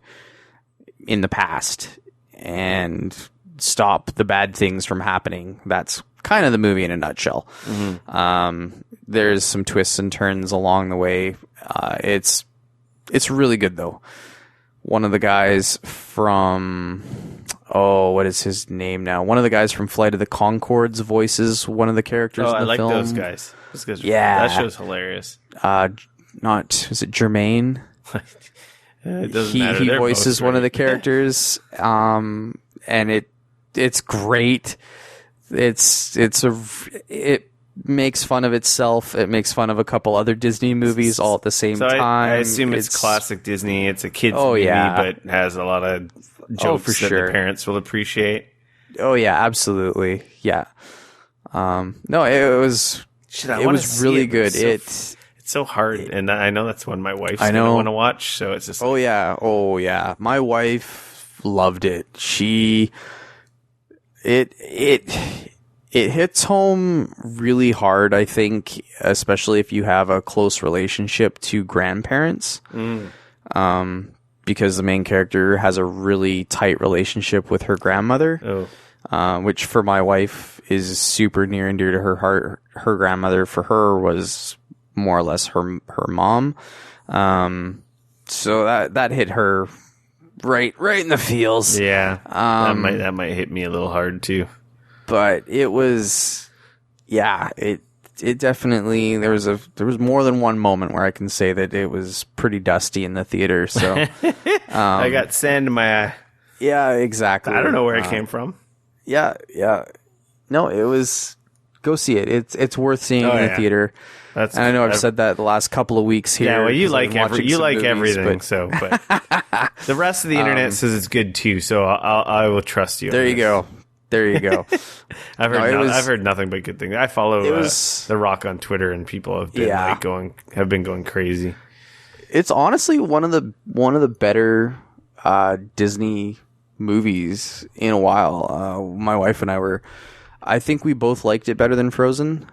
in the past and stop the bad things from happening. That's kind of the movie in a nutshell. Mm-hmm. There's some twists and turns along the way. It's really good though. One of the guys from, what is his name now? One of the guys from Flight of the Conchords voices one of the characters in the film. I like those guys. That show's hilarious. Is it Jermaine? It doesn't matter. He voices one of the characters, and it's great. It makes fun of itself. It makes fun of a couple other Disney movies all at the same time. I assume it's classic Disney. It's a kids movie, but has a lot of jokes that the parents will appreciate. Oh yeah, absolutely. Yeah. No, it was really good. It's so hard, and I know that's one my wife's gonna want to watch. So it's just oh yeah. My wife loved it. It hits home really hard, I think, especially if you have a close relationship to grandparents. Because the main character has a really tight relationship with her grandmother, which for my wife is super near and dear to her heart. Her grandmother for her was more or less her mom. So that hit her right in the feels. Yeah. That might hit me a little hard too. But it was, it definitely, there was more than one moment where I can say that it was pretty dusty in the theater. So I got sand in my eye. Yeah, exactly. I don't know where it came from. Yeah. No, it was, go see it. It's worth seeing in the theater. And I know I've said that the last couple of weeks here. Yeah, well, you like everything, so but the rest of the internet says it's good too. So I will trust you. There you go. I've heard nothing but good things. I follow The Rock on Twitter, and people have been going crazy. It's honestly one of the better Disney movies in a while. My wife and I think we both liked it better than Frozen.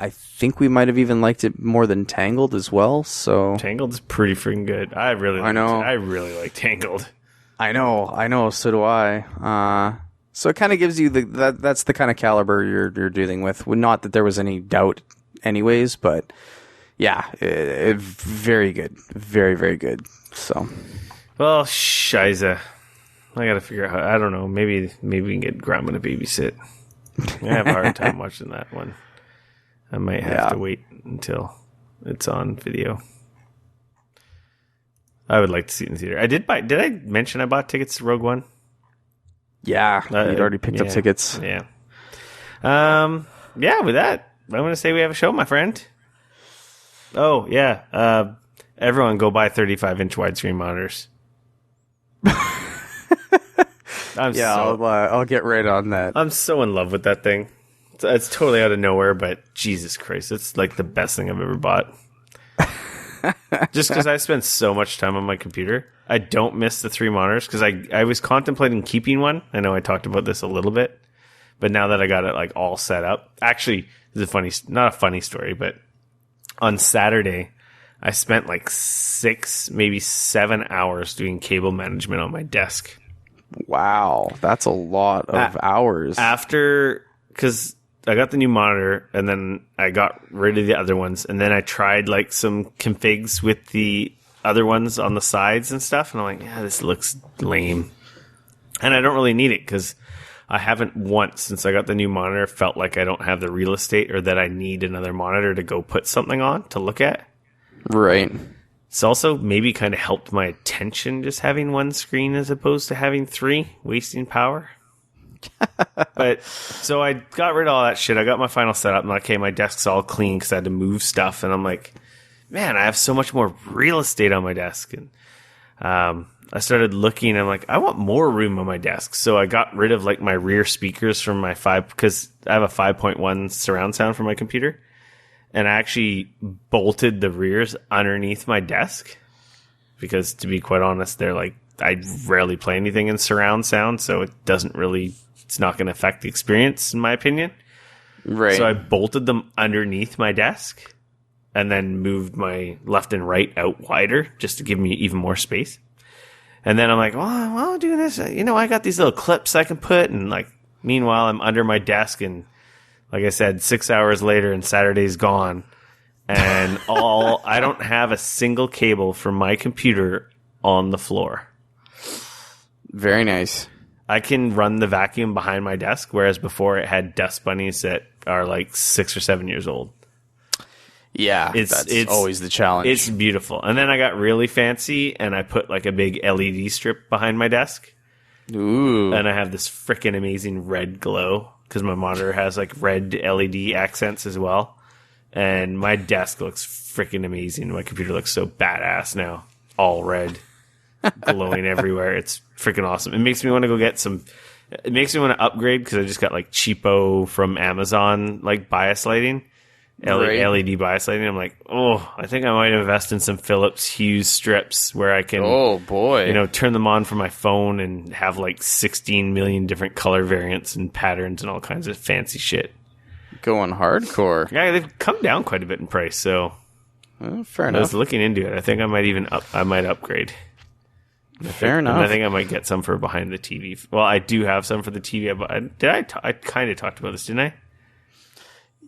I think we might have even liked it more than Tangled as well. So Tangled's pretty freaking good. I really like Tangled. I know. So do I. So it kind of gives you that's the kind of caliber you're dealing with. Not that there was any doubt, anyways, but yeah, very good, very very good. So, well, shiza, I got to figure out. I don't know. Maybe we can get Grandma to babysit. I have a hard time watching that one. I might have to wait until it's on video. I would like to see it in the theater. Did I mention I bought tickets to Rogue One? Yeah, you'd already picked up tickets. Yeah. With that, I'm going to say we have a show, my friend. Oh, yeah. Everyone go buy 35-inch widescreen monitors. I'll get right on that. I'm so in love with that thing. It's totally out of nowhere, but Jesus Christ, it's like the best thing I've ever bought. Just because I spend so much time on my computer, I don't miss the 3 monitors, because I was contemplating keeping one. I know I talked about this a little bit, but now that I got it like all set up, actually, this is not a funny story, but on Saturday, I spent like 6, maybe 7 hours doing cable management on my desk. Wow, that's a lot of hours. Because I got the new monitor, and then I got rid of the other ones, and then I tried like some configs with the other ones on the sides and stuff, and I'm like, yeah, this looks lame, and I don't really need it because I haven't once since I got the new monitor felt like I don't have the real estate or that I need another monitor to go put something on to look at. Right. It's also maybe kind of helped my attention just having one screen as opposed to having three, wasting power. But so I got rid of all that shit. I got my final setup. I'm like, okay, my desk's all clean because I had to move stuff. And I'm like, man, I have so much more real estate on my desk. And I started looking. I'm like, I want more room on my desk. So I got rid of like my rear speakers from my because I have a 5.1 surround sound for my computer. And I actually bolted the rears underneath my desk because, to be quite honest, they're like, I rarely play anything in surround sound, so it's not going to affect the experience, in my opinion. Right. So I bolted them underneath my desk and then moved my left and right out wider just to give me even more space. And then I'm like, well, while I'm doing this, I got these little clips I can put, and like, meanwhile, I'm under my desk and, like I said, 6 hours later and Saturday's gone. And I don't have a single cable from my computer on the floor. Very nice. I can run the vacuum behind my desk, whereas before it had dust bunnies that are like 6 or 7 years old. Yeah, it's always the challenge. It's beautiful. And then I got really fancy and I put like a big LED strip behind my desk. Ooh. And I have this freaking amazing red glow because my monitor has like red LED accents as well. And my desk looks freaking amazing. My computer looks so badass now. All red. Glowing everywhere. It's freaking awesome. It makes me want to go get it makes me want to upgrade because I just got like cheapo from Amazon like bias lighting. LED bias lighting. I'm like, I think I might invest in some Philips Hue strips where I can, turn them on from my phone and have like 16 million different color variants and patterns and all kinds of fancy shit. Going hardcore. Yeah, they've come down quite a bit in price, so fair enough. I was looking into it. I think I might upgrade. Fair enough. And I think I might get some for behind the TV. Well, I do have some for the TV. I kind of talked about this, didn't I?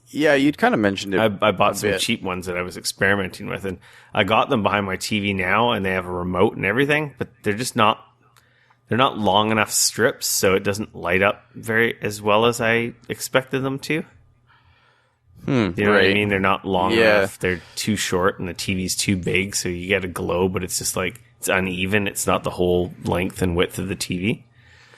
Yeah, you'd kind of mentioned it. I bought some cheap ones that I was experimenting with, and I got them behind my TV now, and they have a remote and everything, but they're just not. They're not long enough strips, so it doesn't light up as well as I expected them to. You know what I mean? They're not long enough. They're too short, and the TV's too big, so you get a glow, but it's just like it's uneven. It's not the whole length and width of the TV.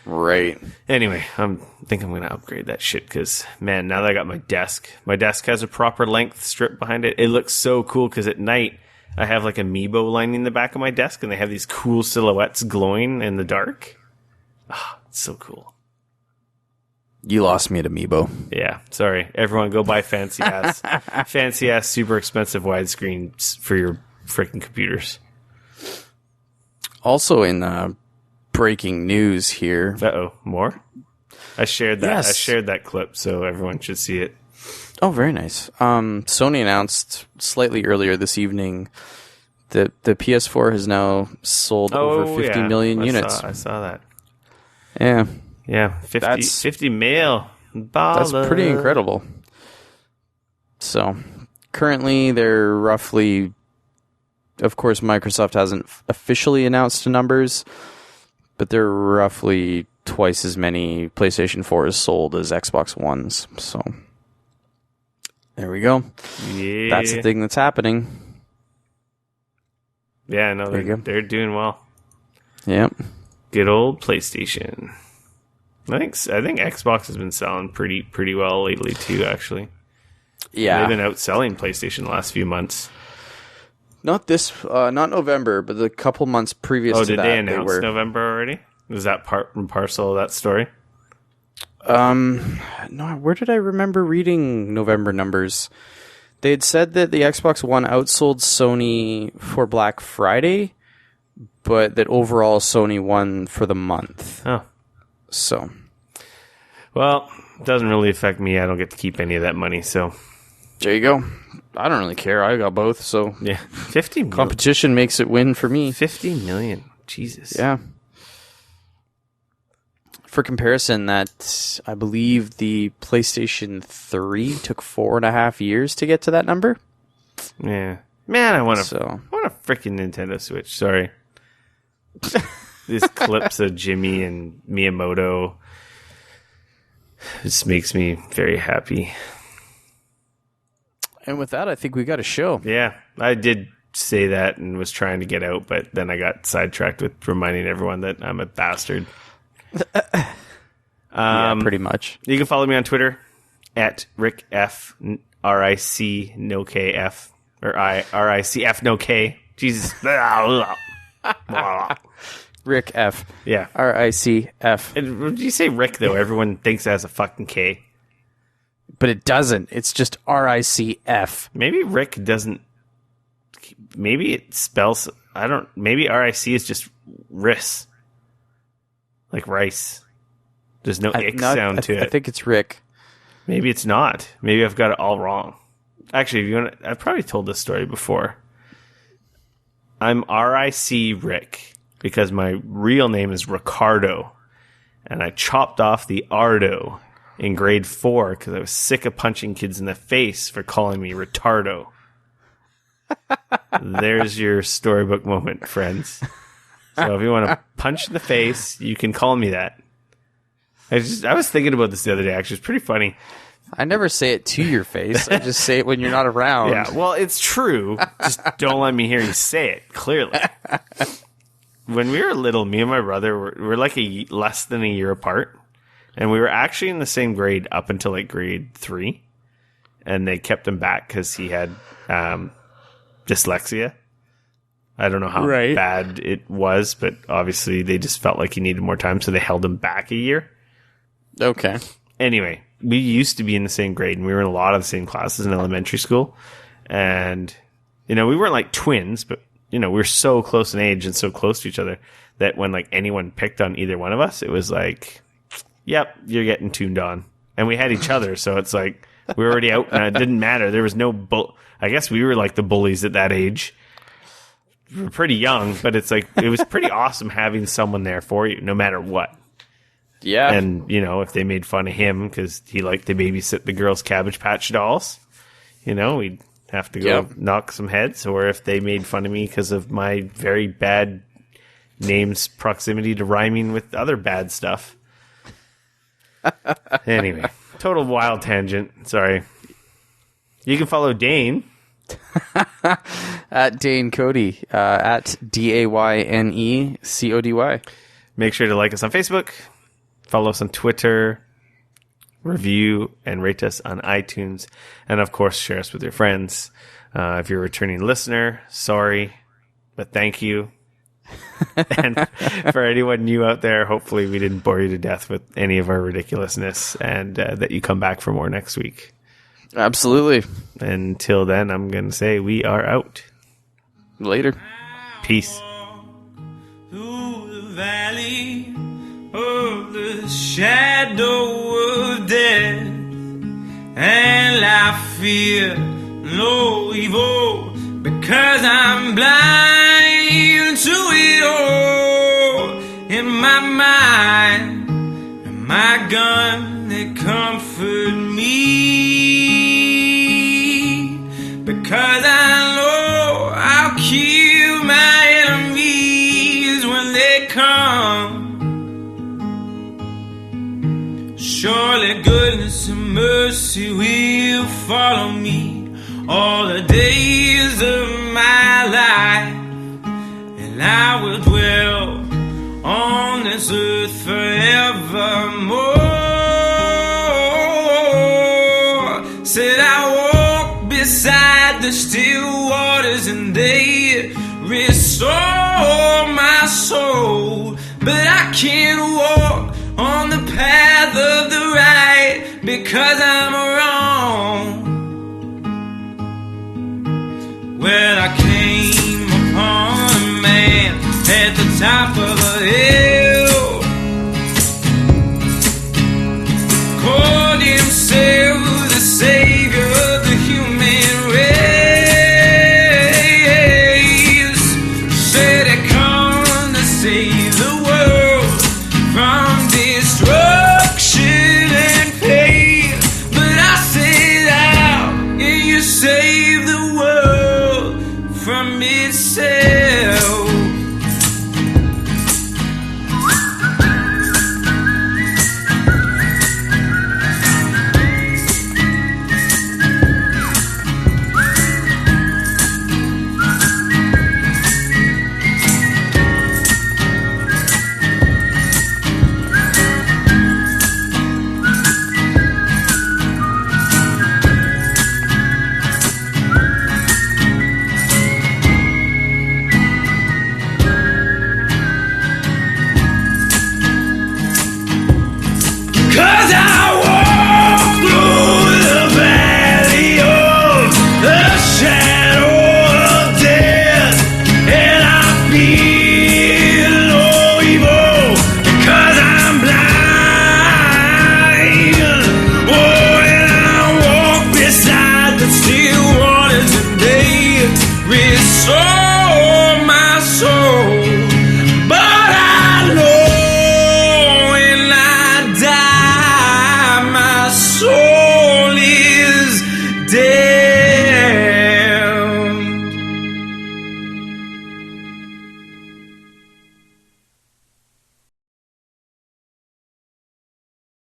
Right. Anyway, I think I'm going to upgrade that shit because, man, now that I got my desk has a proper length strip behind it. It looks so cool because at night I have like amiibo lining the back of my desk and they have these cool silhouettes glowing in the dark. It's so cool. You lost me at amiibo. Yeah, sorry. Everyone go buy fancy ass, super expensive widescreens for your freaking computers. Also in breaking news here. More? I shared that. Yes. I shared that clip, so everyone should see it. Oh, very nice. Sony announced slightly earlier this evening that the PS4 has now sold over 50 million units. I saw that. Yeah. Yeah, 50 mil. Baller. That's pretty incredible. So, currently they're roughly... Of course, Microsoft hasn't officially announced the numbers, but they're roughly twice as many PlayStation 4s sold as Xbox Ones. So, there we go. Yeah. That's the thing that's happening. Yeah, no, they're doing well. Yep. Good old PlayStation. I think Xbox has been selling pretty well lately too, actually. Yeah. They've been outselling PlayStation the last few months. Not November, but the couple months previous to that. Oh, did they announce November already? Was that part and parcel of that story? No, where did I remember reading November numbers? They had said that the Xbox One outsold Sony for Black Friday, but that overall Sony won for the month. Oh. So. Well, it doesn't really affect me. I don't get to keep any of that money, so. There you go. I don't really care. I got both, so. Yeah. 50 million. Competition makes it win for me. 50 million. Jesus. Yeah. For comparison, that I believe the PlayStation 3 took 4.5 years to get to that number. Yeah. Man, I want a freaking Nintendo Switch. Sorry. These clips of Jimmy and Miyamoto This makes me very happy. And with that, I think we got a show. Yeah, I did say that and was trying to get out, but then I got sidetracked with reminding everyone that I'm a bastard. Yeah, pretty much. You can follow me on Twitter at Rick F, RIC no KF, or RICF no K. Jesus. Rick F. Yeah. RICF. And when you say Rick, though, everyone thinks it has a fucking K. But it doesn't. It's just RICF. Maybe Rick doesn't. Maybe it spells. I don't. Maybe RIC is just Riss. Like rice. There's no ick sound to it. I think it's Rick. Maybe it's not. Maybe I've got it all wrong. Actually, if you want to, I've probably told this story before. I'm RIC Rick because my real name is Ricardo. And I chopped off the Ardo in grade 4 because I was sick of punching kids in the face for calling me retardo. There's your storybook moment, friends. So if you want to punch in the face, you can call me that. I was thinking about this the other day, actually. It's pretty funny. I never say it to your face. I just say it when you're not around. Yeah, well, it's true. Just don't let me hear you say it, clearly. When we were little, me and my brother were like less than a year apart. And we were actually in the same grade up until like grade 3. And they kept him back because he had dyslexia. I don't know how bad it was, but obviously they just felt like he needed more time, so they held him back a year. Okay. Anyway, we used to be in the same grade, and we were in a lot of the same classes in elementary school. And, we weren't like twins, but, we were so close in age and so close to each other that when like anyone picked on either one of us, it was like, yep, you're getting tuned on. And we had each other, so it's like we were already out, and it didn't matter. There was no I guess we were like the bullies at that age. We were pretty young, but it's like it was pretty awesome having someone there for you, no matter what. Yeah. And, if they made fun of him because he liked to babysit the girls' Cabbage Patch dolls, we'd have to go knock some heads. Or if they made fun of me because of my very bad name's proximity to rhyming with other bad stuff. Anyway, total wild tangent. Sorry. You can follow Dane. At Dane Cody. At DAYNECODY. Make sure to like us on Facebook. Follow us on Twitter, review and rate us on iTunes, and of course, share us with your friends. If you're a returning listener, sorry, but thank you. And for anyone new out there, hopefully we didn't bore you to death with any of our ridiculousness, and that you come back for more next week. Absolutely. Until then, I'm going to say we are out. Later. Peace. Through the valley of the shadow of death, and I fear no evil because I'm blind to it all. In my mind, and my gun that comfort me, because I know I'll kill my enemies when they come. Surely goodness and mercy will follow me all the days of my life, and I will dwell on this earth forevermore. Said I walk beside the still waters and they restore my soul, but I can't walk on the path of the right because I'm wrong. Well, I came upon a man at the top of a hill.